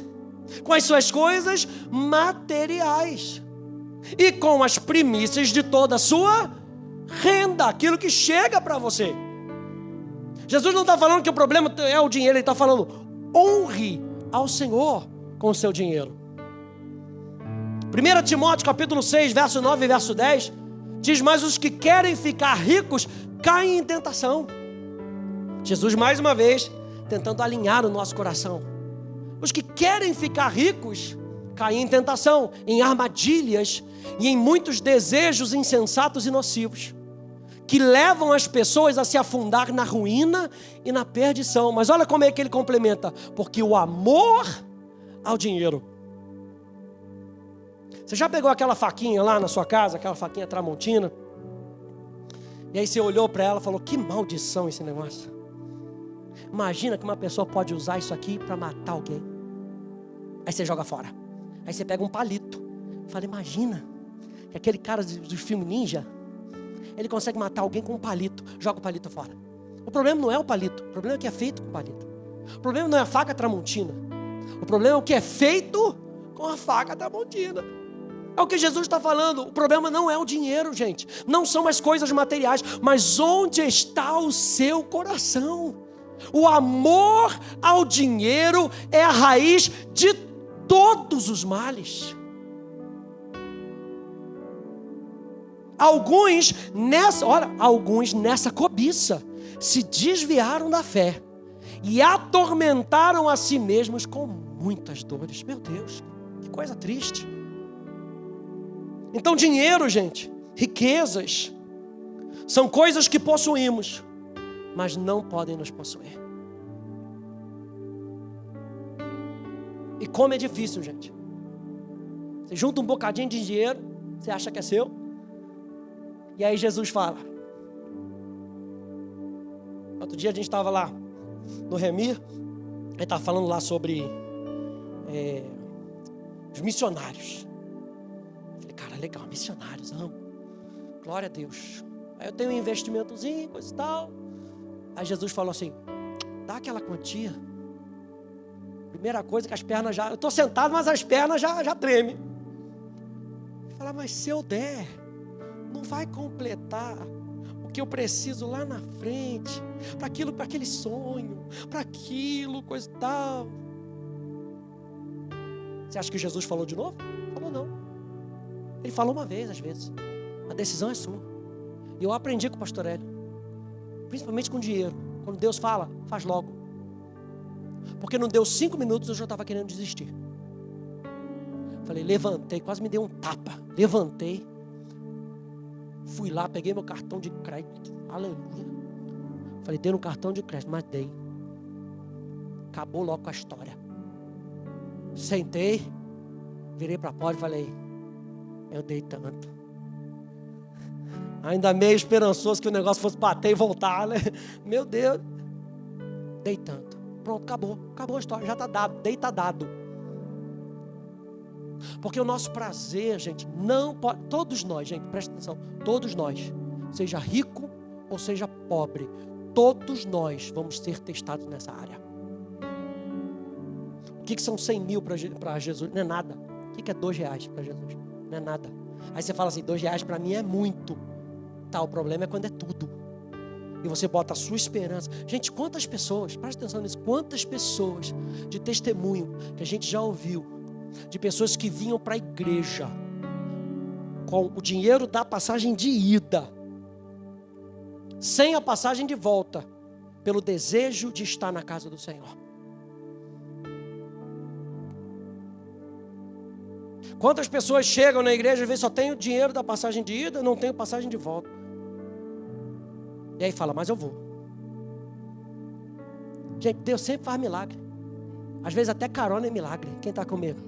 com as suas coisas materiais e com as primícias de toda a sua renda, aquilo que chega para você. Jesus não está falando que o problema é o dinheiro, ele está falando: honre ao Senhor com o seu dinheiro. 1 Timóteo capítulo 6, verso 9 e verso 10 diz: mas os que querem ficar ricos caem em tentação. Jesus mais uma vez tentando alinhar o nosso coração. Os que querem ficar ricos caem em tentação, em armadilhas e em muitos desejos insensatos e nocivos, que levam as pessoas a se afundar na ruína e na perdição. Mas olha como é que ele complementa: porque o amor ao dinheiro. Você já pegou aquela faquinha lá na sua casa, aquela faquinha tramontina, e aí você olhou para ela e falou: que maldição esse negócio. Imagina que uma pessoa pode usar isso aqui para matar alguém. Aí você joga fora. Aí você pega um palito. Fala: imagina que aquele cara dos filmes ninja, ele consegue matar alguém com um palito. Joga o palito fora. O problema não é o palito, o problema é o que é feito com o palito. O problema não é a faca tramontina, o problema é o que é feito com a faca tramontina. É o que Jesus está falando. O problema não é o dinheiro, gente. Não são as coisas materiais. Mas onde está o seu coração? O amor ao dinheiro é a raiz de todos os males. Alguns nessa cobiça se desviaram da fé e atormentaram a si mesmos com muitas dores. Meu Deus, que coisa triste. Então dinheiro, gente, riquezas, são coisas que possuímos, mas não podem nos possuir. E como é difícil, gente. Você junta um bocadinho de dinheiro, você acha que é seu, e aí Jesus fala. Outro dia a gente estava lá no Remir, ele estava falando lá sobre os missionários. Cara, legal, missionários, amo. Glória a Deus. Aí eu tenho um investimentozinho, coisa e tal. Aí Jesus falou assim: dá aquela quantia. Primeira coisa que as pernas já... Eu estou sentado, mas as pernas já tremem. Fala: mas se eu der, não vai completar o que eu preciso lá na frente, para aquele sonho, para aquilo, coisa e tal. Você acha que Jesus falou de novo? Falou não. Ele falou uma vez, às vezes. A decisão é sua. E eu aprendi com o pastor Hélio. Principalmente com dinheiro. Quando Deus fala, faz logo. Porque não deu 5 minutos, eu já estava querendo desistir. Falei, levantei, quase me deu um tapa. Levantei. Fui lá, peguei meu cartão de crédito. Aleluia. Falei, dei no cartão de crédito, mas dei. Acabou logo com a história. Sentei, virei para a porta e falei, eu dei tanto. Ainda meio esperançoso que o negócio fosse bater e voltar, né? Meu Deus. Dei tanto. Pronto, acabou a história, já está dado, dei está dado. Porque o nosso prazer, gente, não pode, todos nós, gente, presta atenção, todos nós, seja rico ou seja pobre, todos nós vamos ser testados nessa área. O que são 100 mil para Jesus? Não é nada. O que é R$2 para Jesus? Não é nada. Aí você fala assim, R$2 para mim é muito. Tá, o problema é quando é tudo. E você bota a sua esperança. Gente, quantas pessoas, presta atenção nisso, quantas pessoas de testemunho que a gente já ouviu, de pessoas que vinham para a igreja com o dinheiro da passagem de ida, sem a passagem de volta, pelo desejo de estar na casa do Senhor. Quantas pessoas chegam na igreja e vê só tenho dinheiro da passagem de ida, não tenho passagem de volta. E aí fala, mas eu vou. Gente, Deus sempre faz milagre. Às vezes até carona é milagre. Quem está comigo?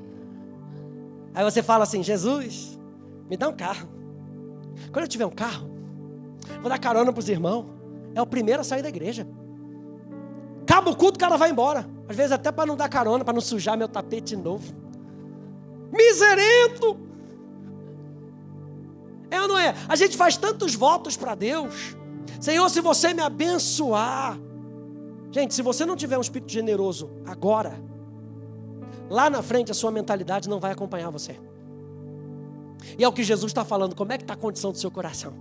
Aí você fala assim, Jesus, me dá um carro. Quando eu tiver um carro, vou dar carona para os irmãos. É o primeiro a sair da igreja. Acaba o culto, o cara vai embora. Às vezes até para não dar carona, para não sujar meu tapete de novo. Miserento! É ou não é? A gente faz tantos votos para Deus. Senhor, se você me abençoar. Gente, se você não tiver um espírito generoso agora, lá na frente a sua mentalidade não vai acompanhar você. E é o que Jesus está falando. Como é que está a condição do seu coração?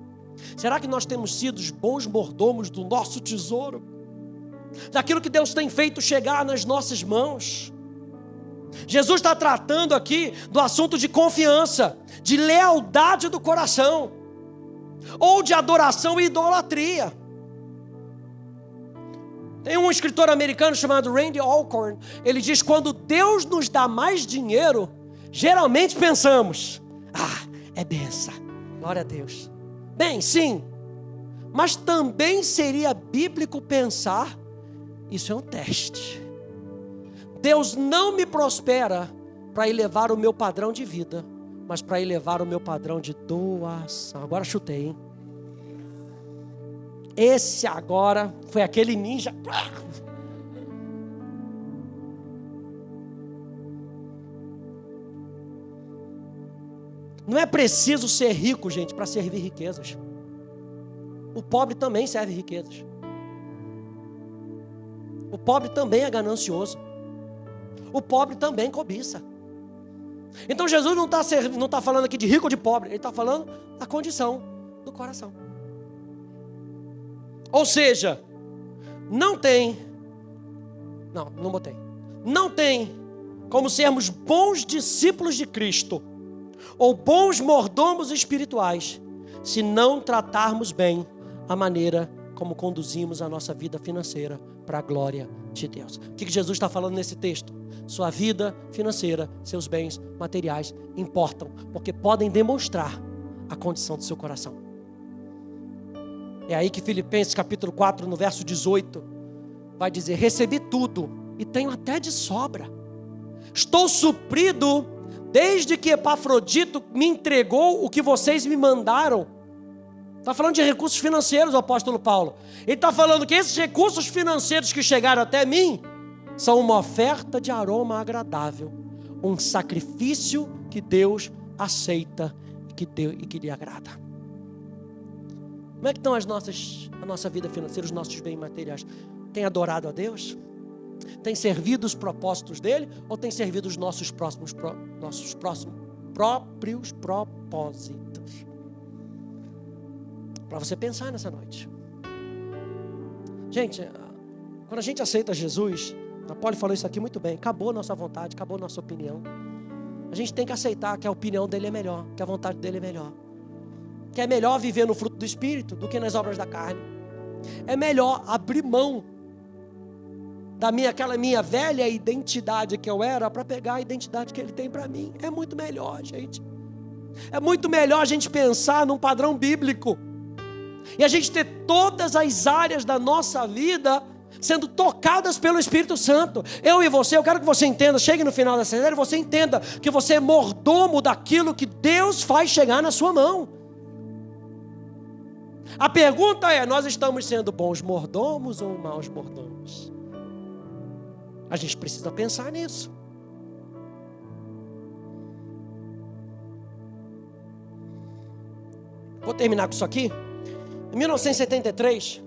Será que nós temos sido os bons mordomos do nosso tesouro? Daquilo que Deus tem feito chegar nas nossas mãos? Jesus está tratando aqui do assunto de confiança, de lealdade do coração, ou de adoração e idolatria. Tem um escritor americano chamado Randy Alcorn. Ele diz, quando Deus nos dá mais dinheiro, geralmente pensamos, é benção, glória a Deus. Bem, sim, mas também seria bíblico pensar, isso é um teste. Deus não me prospera para elevar o meu padrão de vida, mas para elevar o meu padrão de doação. Agora chutei, hein? Esse agora foi aquele ninja. Não é preciso ser rico, gente, para servir riquezas. O pobre também serve riquezas. O pobre também é ganancioso. O pobre também cobiça. Então Jesus não está falando aqui de rico ou de pobre. Ele está falando da condição do coração. Ou seja, não tem como sermos bons discípulos de Cristo ou bons mordomos espirituais se não tratarmos bem a maneira como conduzimos a nossa vida financeira para a glória de Deus. O que Jesus está falando nesse texto? Sua vida financeira, seus bens materiais importam, porque podem demonstrar a condição do seu coração. É aí que Filipenses capítulo 4, no verso 18, vai dizer, recebi tudo e tenho até de sobra. Estou suprido desde que Epafrodito me entregou o que vocês me mandaram. Está falando de recursos financeiros, o apóstolo Paulo. Ele está falando que esses recursos financeiros que chegaram até mim são uma oferta de aroma agradável, um sacrifício que Deus aceita e que lhe agrada. Como é que estão a nossa vida financeira, os nossos bens materiais? Tem adorado a Deus? Tem servido os propósitos dele? Ou tem servido os nossos próprios propósitos? Para você pensar nessa noite. Gente, quando a gente aceita Jesus, a Poli falou isso aqui muito bem, acabou a nossa vontade, acabou a nossa opinião. a gente tem que aceitar que a opinião dele é melhor, que a vontade dele é melhor. Que é melhor viver no fruto do Espírito do que nas obras da carne. É melhor abrir mão daquela minha velha identidade que eu era para pegar a identidade que ele tem para mim. É muito melhor, gente. É muito melhor a gente pensar num padrão bíblico. E a gente ter todas as áreas da nossa vida sendo tocadas pelo Espírito Santo. Eu e você, eu quero que você entenda, chegue no final dessa série, você entenda que você é mordomo daquilo que Deus faz chegar na sua mão. A pergunta é, nós estamos sendo bons mordomos ou maus mordomos? A gente precisa pensar nisso. Vou terminar com isso aqui. Em 1973,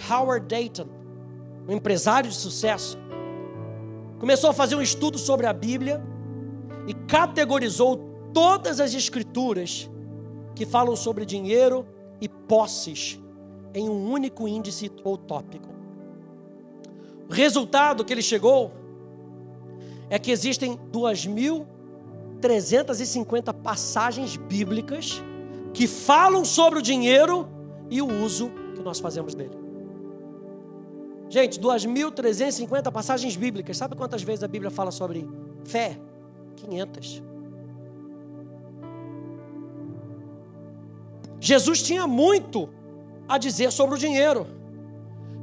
Howard Dayton, um empresário de sucesso, começou a fazer um estudo sobre a Bíblia e categorizou todas as escrituras que falam sobre dinheiro e posses em um único índice ou tópico. O resultado que ele chegou é que existem 2.350 passagens bíblicas que falam sobre o dinheiro e o uso que nós fazemos dele. Gente, 2.350 passagens bíblicas. Sabe quantas vezes a Bíblia fala sobre fé? 500. Jesus tinha muito a dizer sobre o dinheiro.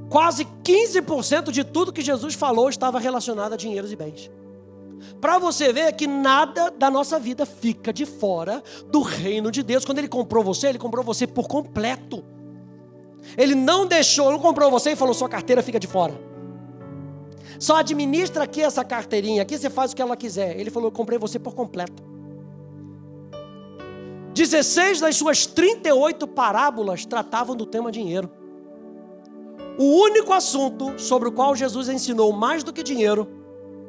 Quase 15% de tudo que Jesus falou estava relacionado a dinheiros e bens. Para você ver que nada da nossa vida fica de fora do reino de Deus. Quando Ele comprou você por completo. Ele não comprou você e falou, sua carteira fica de fora. Só administra aqui essa carteirinha, aqui você faz o que ela quiser. Ele falou, eu comprei você por completo. 16 das suas 38 parábolas tratavam do tema dinheiro. O único assunto sobre o qual Jesus ensinou mais do que dinheiro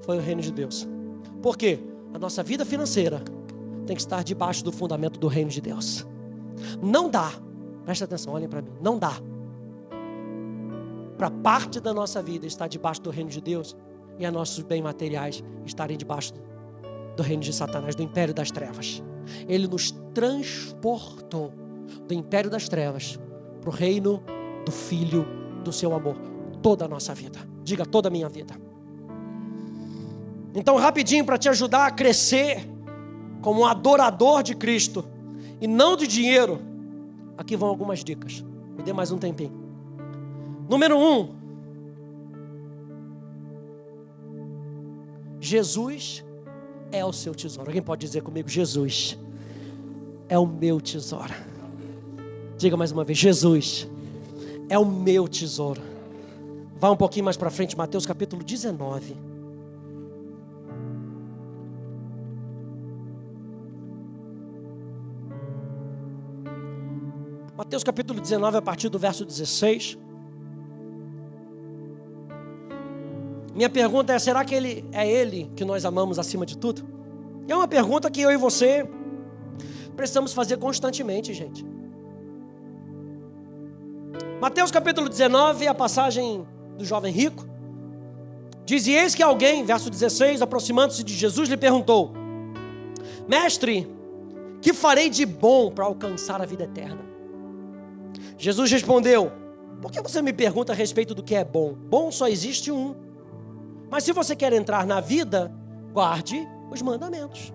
foi o reino de Deus. Por quê? A nossa vida financeira tem que estar debaixo do fundamento do reino de Deus. Não dá, presta atenção, olhem para mim, não dá para parte da nossa vida estar debaixo do reino de Deus e a nossos bens materiais estarem debaixo do reino de Satanás, do império das trevas. Ele nos transportou do império das trevas para o reino do Filho do seu amor. Toda a nossa vida, diga toda a minha vida. Então, rapidinho, para te ajudar a crescer como um adorador de Cristo e não de dinheiro, aqui vão algumas dicas. Me dê mais um tempinho. Número 1. Jesus é o seu tesouro. Alguém pode dizer comigo, Jesus é o meu tesouro. Diga mais uma vez, Jesus é o meu tesouro. Vá um pouquinho mais para frente, Mateus capítulo 19. Mateus capítulo 19, a partir do verso 16. Minha pergunta é, será que é Ele que nós amamos acima de tudo? É uma pergunta que eu e você precisamos fazer constantemente, gente. Mateus capítulo 19, a passagem do jovem rico, diz, e eis que alguém, verso 16, aproximando-se de Jesus, lhe perguntou, mestre, que farei de bom para alcançar a vida eterna? Jesus respondeu, por que você me pergunta a respeito do que é bom? Bom só existe um. Mas se você quer entrar na vida, guarde os mandamentos.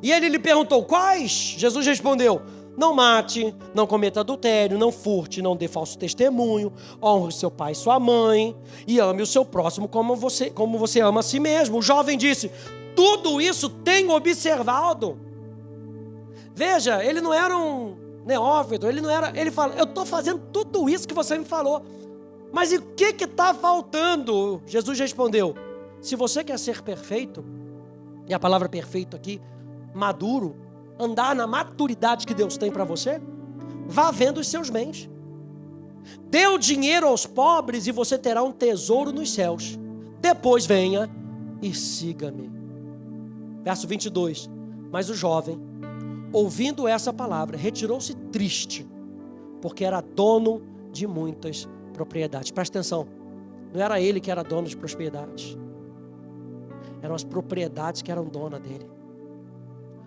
E ele lhe perguntou, quais? Jesus respondeu, não mate, não cometa adultério, não furte, não dê falso testemunho, honre seu pai e sua mãe, e ame o seu próximo como você ama a si mesmo. O jovem disse, tudo isso tenho observado. Veja, ele não era um neófito, ele fala, eu estou fazendo tudo isso que você me falou. Mas e o que está faltando? Jesus respondeu, se você quer ser perfeito, e a palavra perfeito aqui, maduro, andar na maturidade que Deus tem para você, vá vendo os seus bens. Dê o dinheiro aos pobres e você terá um tesouro nos céus. Depois venha e siga-me. Verso 22. Mas o jovem, ouvindo essa palavra, retirou-se triste, porque era dono de muitas propriedades. Presta atenção, não era ele que era dono de propriedades. eram as propriedades que eram dona dele.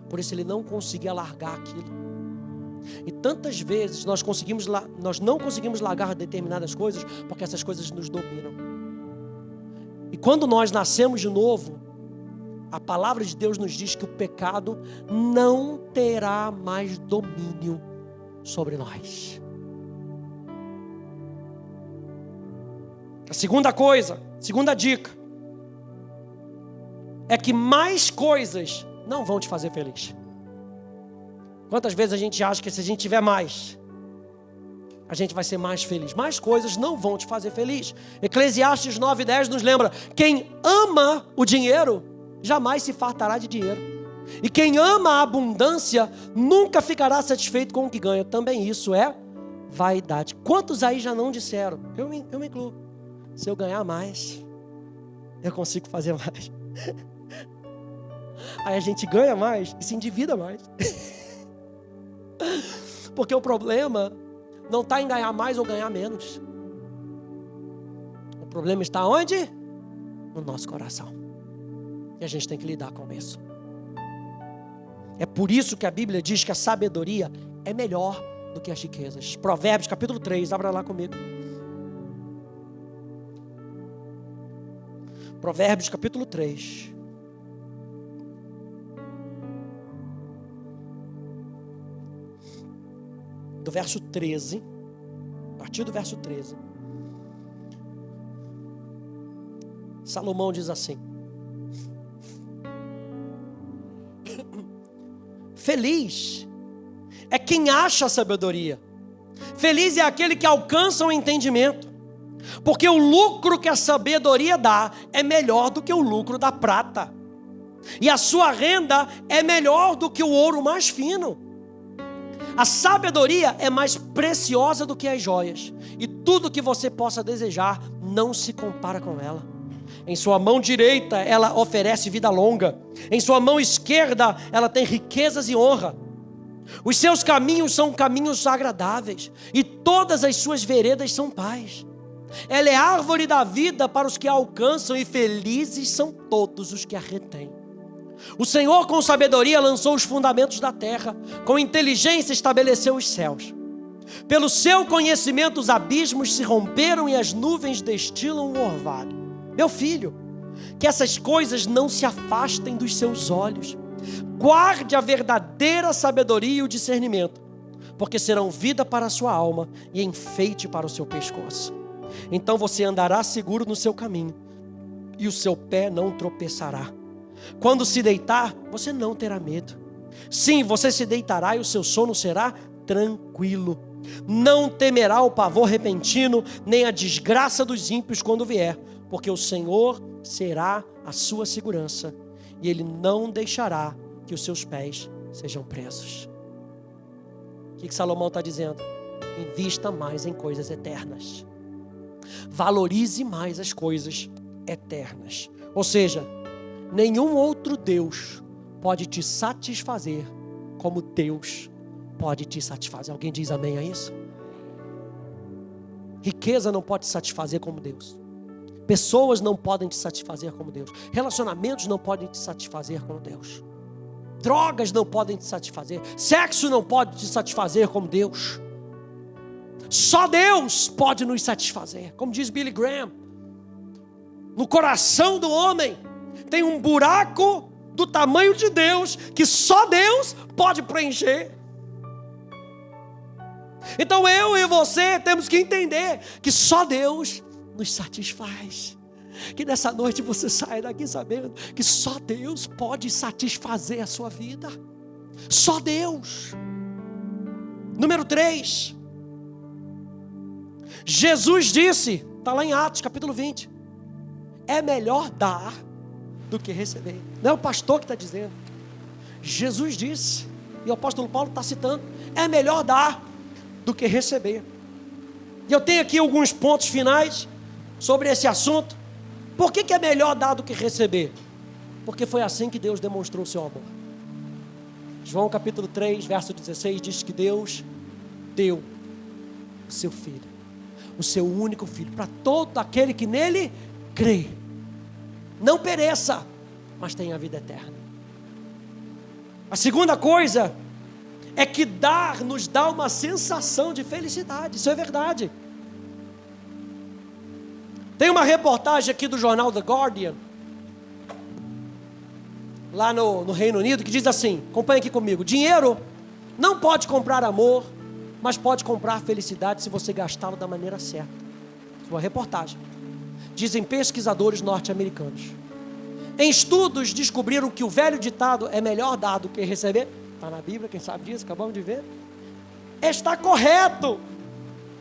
Por isso ele não conseguia largar aquilo. E tantas vezes nós não conseguimos largar determinadas coisas porque essas coisas nos dominam. E quando nós nascemos de novo, a palavra de Deus nos diz que o pecado não terá mais domínio sobre nós. A segunda dica, é que mais coisas não vão te fazer feliz. Quantas vezes a gente acha que se a gente tiver mais, a gente vai ser mais feliz? Mais coisas não vão te fazer feliz. Eclesiastes 9:10 nos lembra: quem ama o dinheiro, jamais se fartará de dinheiro. E quem ama a abundância, nunca ficará satisfeito com o que ganha. Também isso é vaidade. Quantos aí já não disseram? Eu me incluo. Se eu ganhar mais, eu consigo fazer mais. Aí a gente ganha mais e se endivida mais. Porque o problema não está em ganhar mais ou ganhar menos. O problema está onde? No nosso coração. E a gente tem que lidar com isso. É por isso que a Bíblia diz que a sabedoria é melhor do que as riquezas. Provérbios capítulo 3, abra lá comigo. Provérbios capítulo 3. Do verso 13, a partir do verso 13, Salomão diz assim: feliz é quem acha a sabedoria, feliz é aquele que alcança o entendimento, porque o lucro que a sabedoria dá é melhor do que o lucro da prata, e a sua renda é melhor do que o ouro mais fino. A sabedoria é mais preciosa do que as joias, e tudo que você possa desejar não se compara com ela. Em sua mão direita ela oferece vida longa, em sua mão esquerda ela tem riquezas e honra. Os seus caminhos são caminhos agradáveis, e todas as suas veredas são paz. Ela é árvore da vida para os que a alcançam, e felizes são todos os que a retêm. O Senhor com sabedoria lançou os fundamentos da terra, com inteligência estabeleceu os céus. Pelo seu conhecimento os abismos se romperam e as nuvens destilam o orvalho. Meu filho, que essas coisas não se afastem dos seus olhos. Guarde a verdadeira sabedoria e o discernimento, porque serão vida para a sua alma e enfeite para o seu pescoço. Então você andará seguro no seu caminho, e o seu pé não tropeçará. Quando se deitar, você não terá medo. Sim, você se deitará e o seu sono será tranquilo. Não temerá o pavor repentino, nem a desgraça dos ímpios quando vier, porque o Senhor será a sua segurança, e Ele não deixará que os seus pés sejam presos. O que Salomão está dizendo? Invista mais em coisas eternas. Valorize mais as coisas eternas. Ou seja, nenhum outro Deus pode te satisfazer como Deus pode te satisfazer. Alguém diz amém a isso? Riqueza não pode te satisfazer como Deus. Pessoas não podem te satisfazer como Deus. Relacionamentos não podem te satisfazer como Deus. Drogas não podem te satisfazer. Sexo não pode te satisfazer como Deus. Só Deus pode nos satisfazer. Como diz Billy Graham, no coração do homem tem um buraco do tamanho de Deus, que só Deus pode preencher. Então eu e você temos que entender que só Deus nos satisfaz. Que nessa noite você saia daqui sabendo que só Deus pode satisfazer a sua vida. Só Deus. Número 3. Jesus disse, está lá em Atos capítulo 20, é melhor dar do que receber. Não é o pastor que está dizendo. Jesus disse, e o apóstolo Paulo está citando, é melhor dar do que receber. E eu tenho aqui alguns pontos finais sobre esse assunto. Por que é melhor dar do que receber? Porque foi assim que Deus demonstrou o seu amor. João capítulo 3, verso 16, diz que Deus deu o seu Filho, o seu único Filho, para todo aquele que nele crê. Não pereça, mas têm a vida eterna. A segunda coisa é que dar nos dá uma sensação de felicidade. Isso é verdade. Tem uma reportagem aqui do jornal The Guardian, lá no Reino Unido, que diz assim, acompanha aqui comigo: dinheiro não pode comprar amor, mas pode comprar felicidade se você gastá-lo da maneira certa. Uma reportagem. Dizem pesquisadores norte-americanos. Em estudos descobriram que o velho ditado é melhor dar do que receber. Está na Bíblia, quem sabe disso, acabamos de ver. Está correto.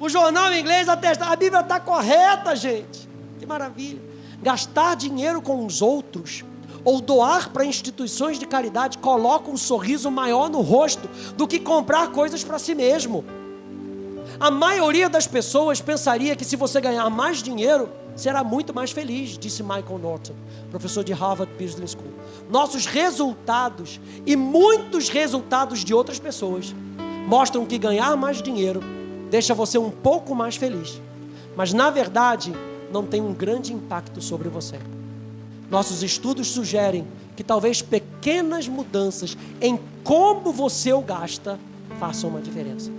O jornal em inglês atesta, a Bíblia está correta, gente. Que maravilha. Gastar dinheiro com os outros ou doar para instituições de caridade coloca um sorriso maior no rosto do que comprar coisas para si mesmo. A maioria das pessoas pensaria que se você ganhar mais dinheiro, será muito mais feliz, disse Michael Norton, professor de Harvard Business School. Nossos resultados e muitos resultados de outras pessoas mostram que ganhar mais dinheiro deixa você um pouco mais feliz, mas na verdade não tem um grande impacto sobre você. Nossos estudos sugerem que talvez pequenas mudanças em como você o gasta façam uma diferença.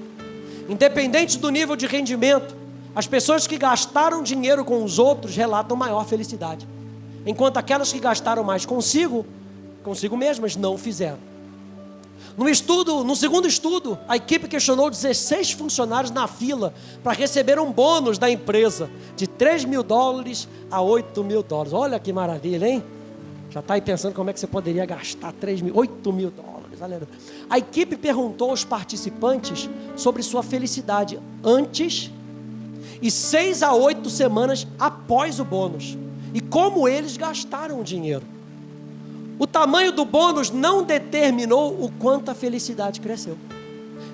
Independente do nível de rendimento, as pessoas que gastaram dinheiro com os outros relatam maior felicidade, enquanto aquelas que gastaram mais consigo mesmas não o fizeram. No segundo estudo, a equipe questionou 16 funcionários na fila para receber um bônus da empresa de $3.000 a $8.000. Olha que maravilha, hein? Já está aí pensando como é que você poderia gastar $8.000. Aleluia. A equipe perguntou aos participantes sobre sua felicidade antes e 6 a 8 semanas após o bônus e como eles gastaram o dinheiro. O tamanho do bônus não determinou o quanto a felicidade cresceu.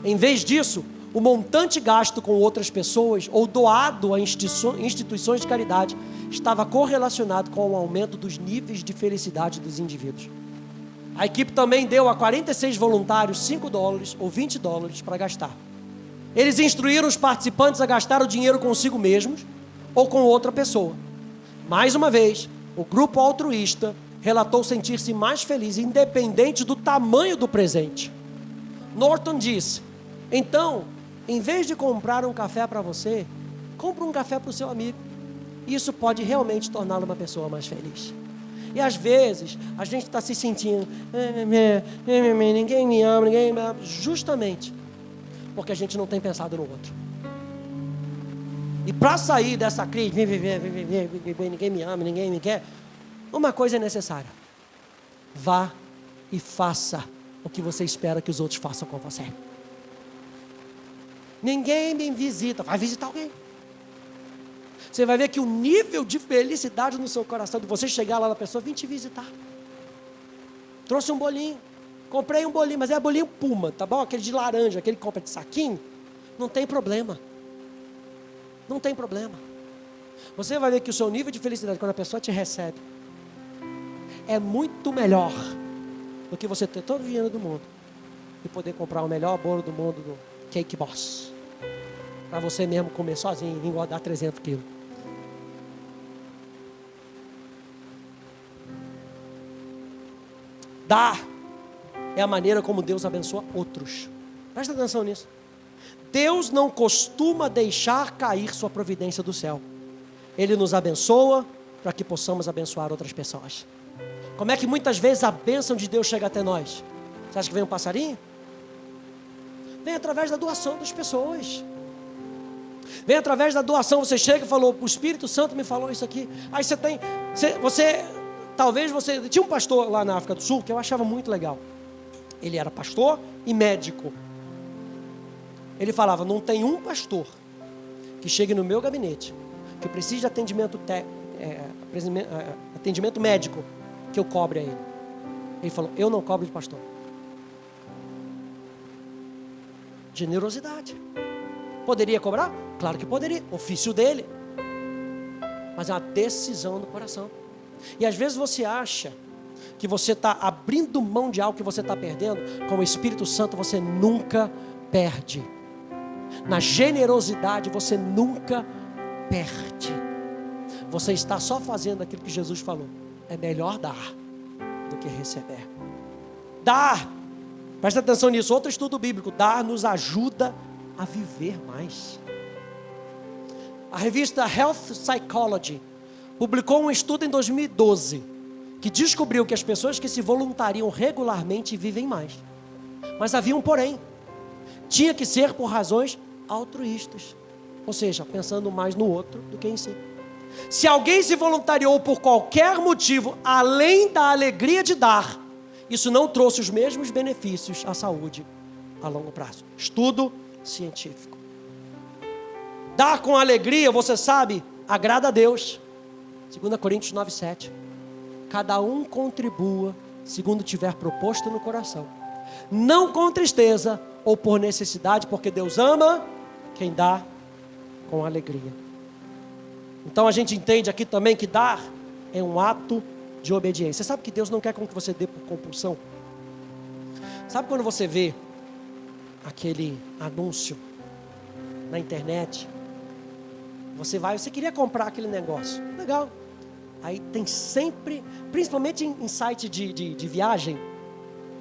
Em vez disso, o montante gasto com outras pessoas ou doado a instituições de caridade estava correlacionado com o aumento dos níveis de felicidade dos indivíduos. A equipe também deu a 46 voluntários $5 ou $20 para gastar. Eles instruíram os participantes a gastar o dinheiro consigo mesmos ou com outra pessoa. Mais uma vez, o grupo altruísta relatou sentir-se mais feliz, independente do tamanho do presente. Norton disse: então, em vez de comprar um café para você, compre um café para o seu amigo. Isso pode realmente torná-lo uma pessoa mais feliz. E às vezes, a gente está se sentindo, ninguém me ama, justamente porque a gente não tem pensado no outro. E para sair dessa crise, ninguém me ama, ninguém me quer, uma coisa é necessária: vá e faça o que você espera que os outros façam com você. Ninguém me visita, vai visitar alguém. Você vai ver que o nível de felicidade no seu coração, de você chegar lá na pessoa, vim te visitar. Trouxe um bolinho, comprei um bolinho, mas é bolinho Puma, tá bom? Aquele de laranja, aquele que compra de saquinho, não tem problema. Não tem problema. Você vai ver que o seu nível de felicidade, quando a pessoa te recebe, é muito melhor do que você ter todo o dinheiro do mundo e poder comprar o melhor bolo do mundo do Cake Boss, para você mesmo comer sozinho e engordar 300 quilos. Dar é a maneira como Deus abençoa outros. Presta atenção nisso. Deus não costuma deixar cair sua providência do céu. Ele nos abençoa para que possamos abençoar outras pessoas. Como é que muitas vezes a bênção de Deus chega até nós? Você acha que vem um passarinho? Vem através da doação das pessoas. Vem através da doação. Você chega e falou: o Espírito Santo me falou isso aqui. Aí você tem, talvez você, tinha um pastor lá na África do Sul que eu achava muito legal. Ele era pastor e médico. Ele falava: não tem um pastor que chegue no meu gabinete que precise de atendimento médico que eu cobre a ele. Ele falou: eu não cobro de pastor. Generosidade. Poderia cobrar? Claro que poderia, ofício dele. Mas é uma decisão do coração. E às vezes você acha que você está abrindo mão de algo que você está perdendo. Com o Espírito Santo você nunca perde. Na generosidade você nunca perde. Você está só fazendo aquilo que Jesus falou: é melhor dar que receber. Dar, presta atenção nisso, outro estudo bíblico, dar nos ajuda a viver mais. A revista Health Psychology publicou um estudo em 2012 que descobriu que as pessoas que se voluntariam regularmente vivem mais. Mas havia um porém. Tinha que ser por razões altruístas. Ou seja, pensando mais no outro do que em si. Se alguém se voluntariou por qualquer motivo, além da alegria de dar, isso não trouxe os mesmos benefícios à saúde a longo prazo. Estudo científico. Dar com alegria, você sabe, agrada a Deus. 2 Coríntios 9:7. Cada um contribua segundo tiver proposto no coração. Não com tristeza ou por necessidade, porque Deus ama quem dá com alegria. Então a gente entende aqui também que dar é um ato de obediência. Você sabe que Deus não quer com que você dê por compulsão? Sabe quando você vê aquele anúncio na internet? Você queria comprar aquele negócio. Legal. Aí tem sempre, principalmente em site de viagem,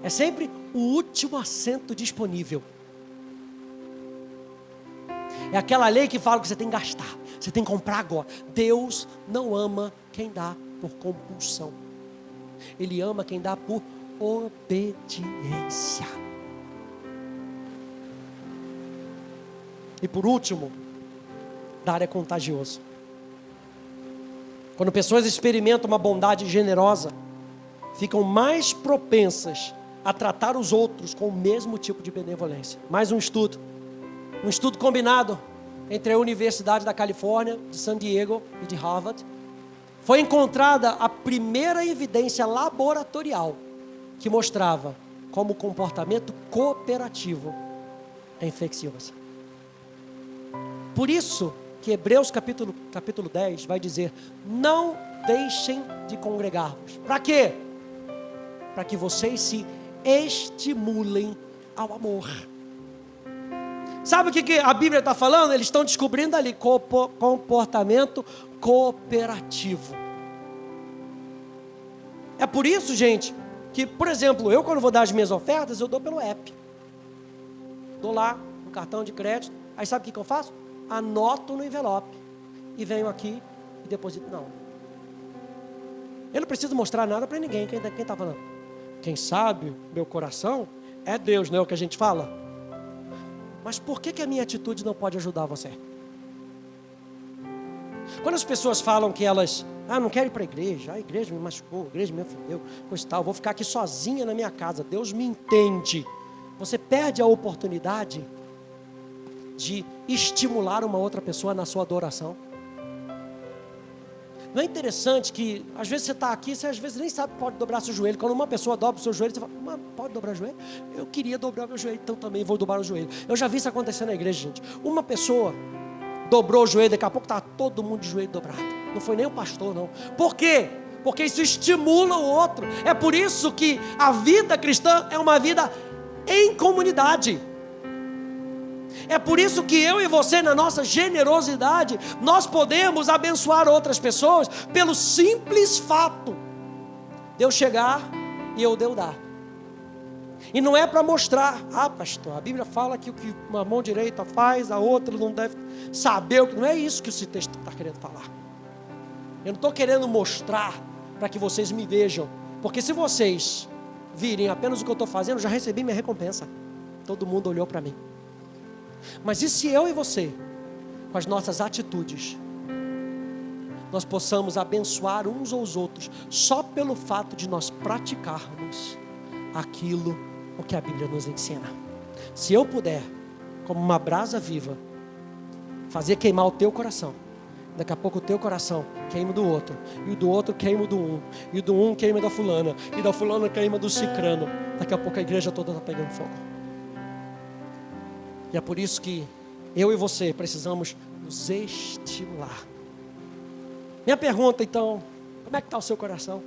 é sempre o último assento disponível. É aquela lei que fala que você tem que gastar, você tem que comprar agora. Deus não ama quem dá por compulsão. Ele ama quem dá por obediência. E por último, dar é contagioso. Quando pessoas experimentam uma bondade generosa, ficam mais propensas a tratar os outros com o mesmo tipo de benevolência. Mais um estudo combinado entre a Universidade da Califórnia, de San Diego e de Harvard. Foi encontrada a primeira evidência laboratorial que mostrava como o comportamento cooperativo é infeccioso. Por isso que Hebreus capítulo 10 vai dizer: não deixem de congregar-vos. Para quê? Para que vocês se estimulem ao amor. Sabe o que a Bíblia está falando? Eles estão descobrindo ali comportamento cooperativo. É por isso, gente, que, por exemplo, eu quando vou dar as minhas ofertas, eu dou pelo app. Dou lá no cartão de crédito. Aí sabe o que eu faço? Anoto no envelope e venho aqui e deposito. Não, eu não preciso mostrar nada para ninguém. Quem está falando? Quem sabe meu coração é Deus, não é o que a gente fala? Mas por que a minha atitude não pode ajudar você? Quando as pessoas falam que elas não querem ir para a igreja me machucou, a igreja me ofendeu, coisa e tal, vou ficar aqui sozinha na minha casa, Deus me entende. Você perde a oportunidade de estimular uma outra pessoa na sua adoração. Não é interessante que às vezes você está aqui, você às vezes nem sabe que pode dobrar seu joelho. Quando uma pessoa dobra o seu joelho, você fala: mas pode dobrar o joelho? Eu queria dobrar meu joelho, então também vou dobrar o joelho. Eu já vi isso acontecer na igreja, gente. Uma pessoa dobrou o joelho, daqui a pouco estava todo mundo de joelho dobrado. Não foi nem o pastor, não. Por quê? Porque isso estimula o outro. É por isso que a vida cristã é uma vida em comunidade. É por isso que eu e você, na nossa generosidade, nós podemos abençoar outras pessoas pelo simples fato de eu chegar e eu dar. E não é para mostrar: pastor, a Bíblia fala que o que uma mão direita faz, a outra não deve saber o que. Não é isso que esse texto está querendo falar. Eu não estou querendo mostrar para que vocês me vejam, porque se vocês virem apenas o que eu estou fazendo, eu já recebi minha recompensa. Todo mundo olhou para mim. Mas e se eu e você, com as nossas atitudes, nós possamos abençoar uns aos outros, só pelo fato de nós praticarmos aquilo o que a Bíblia nos ensina? Se eu puder, como uma brasa viva, fazer queimar o teu coração, daqui a pouco o teu coração queima do outro, e o do outro queima do um, e o do um queima da fulana, e da fulana queima do cicrano, daqui a pouco a igreja toda está pegando fogo. E é por isso que eu e você precisamos nos estimular. Minha pergunta então: como é que está o seu coração?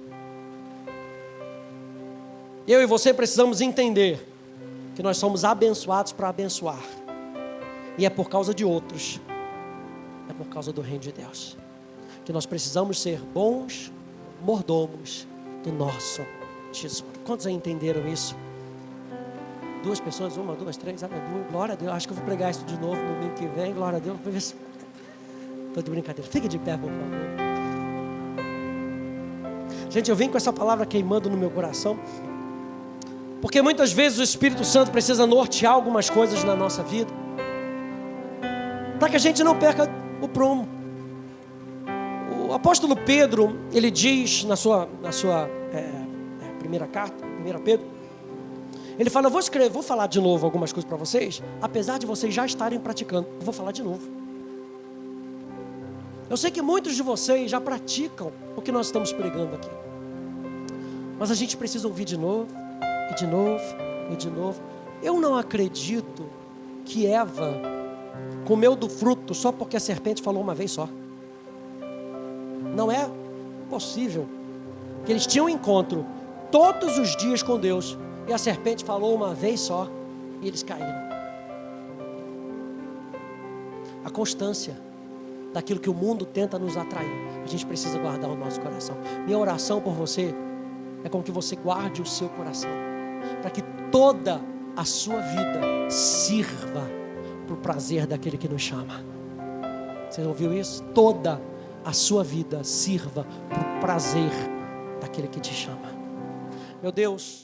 Eu e você precisamos entender que nós somos abençoados para abençoar. E é por causa de outros. É por causa do reino de Deus. Que nós precisamos ser bons mordomos do nosso tesouro. Quantos aí entenderam isso? 2 pessoas, 1, 2, 3, aleluia, glória a Deus. Acho que eu vou pregar isso de novo no domingo que vem, glória a Deus. Estou de brincadeira, fique de pé, por favor. Gente, eu vim com essa palavra queimando no meu coração, porque muitas vezes o Espírito Santo precisa nortear algumas coisas na nossa vida, para que a gente não perca o prumo. O apóstolo Pedro, ele diz na sua primeira carta, 1 Pedro, ele fala: eu vou falar de novo algumas coisas para vocês, apesar de vocês já estarem praticando, eu vou falar de novo. Eu sei que muitos de vocês já praticam o que nós estamos pregando aqui, mas a gente precisa ouvir de novo, e de novo, e de novo. Eu não acredito que Eva comeu do fruto só porque a serpente falou uma vez só. Não é possível que eles tinham um encontro todos os dias com Deus e a serpente falou uma vez só e eles caíram. A constância daquilo que o mundo tenta nos atrair, a gente precisa guardar o nosso coração. Minha oração por você é com que você guarde o seu coração, para que toda a sua vida sirva para o prazer daquele que nos chama. Você ouviu isso? Toda a sua vida sirva para o prazer daquele que te chama. Meu Deus,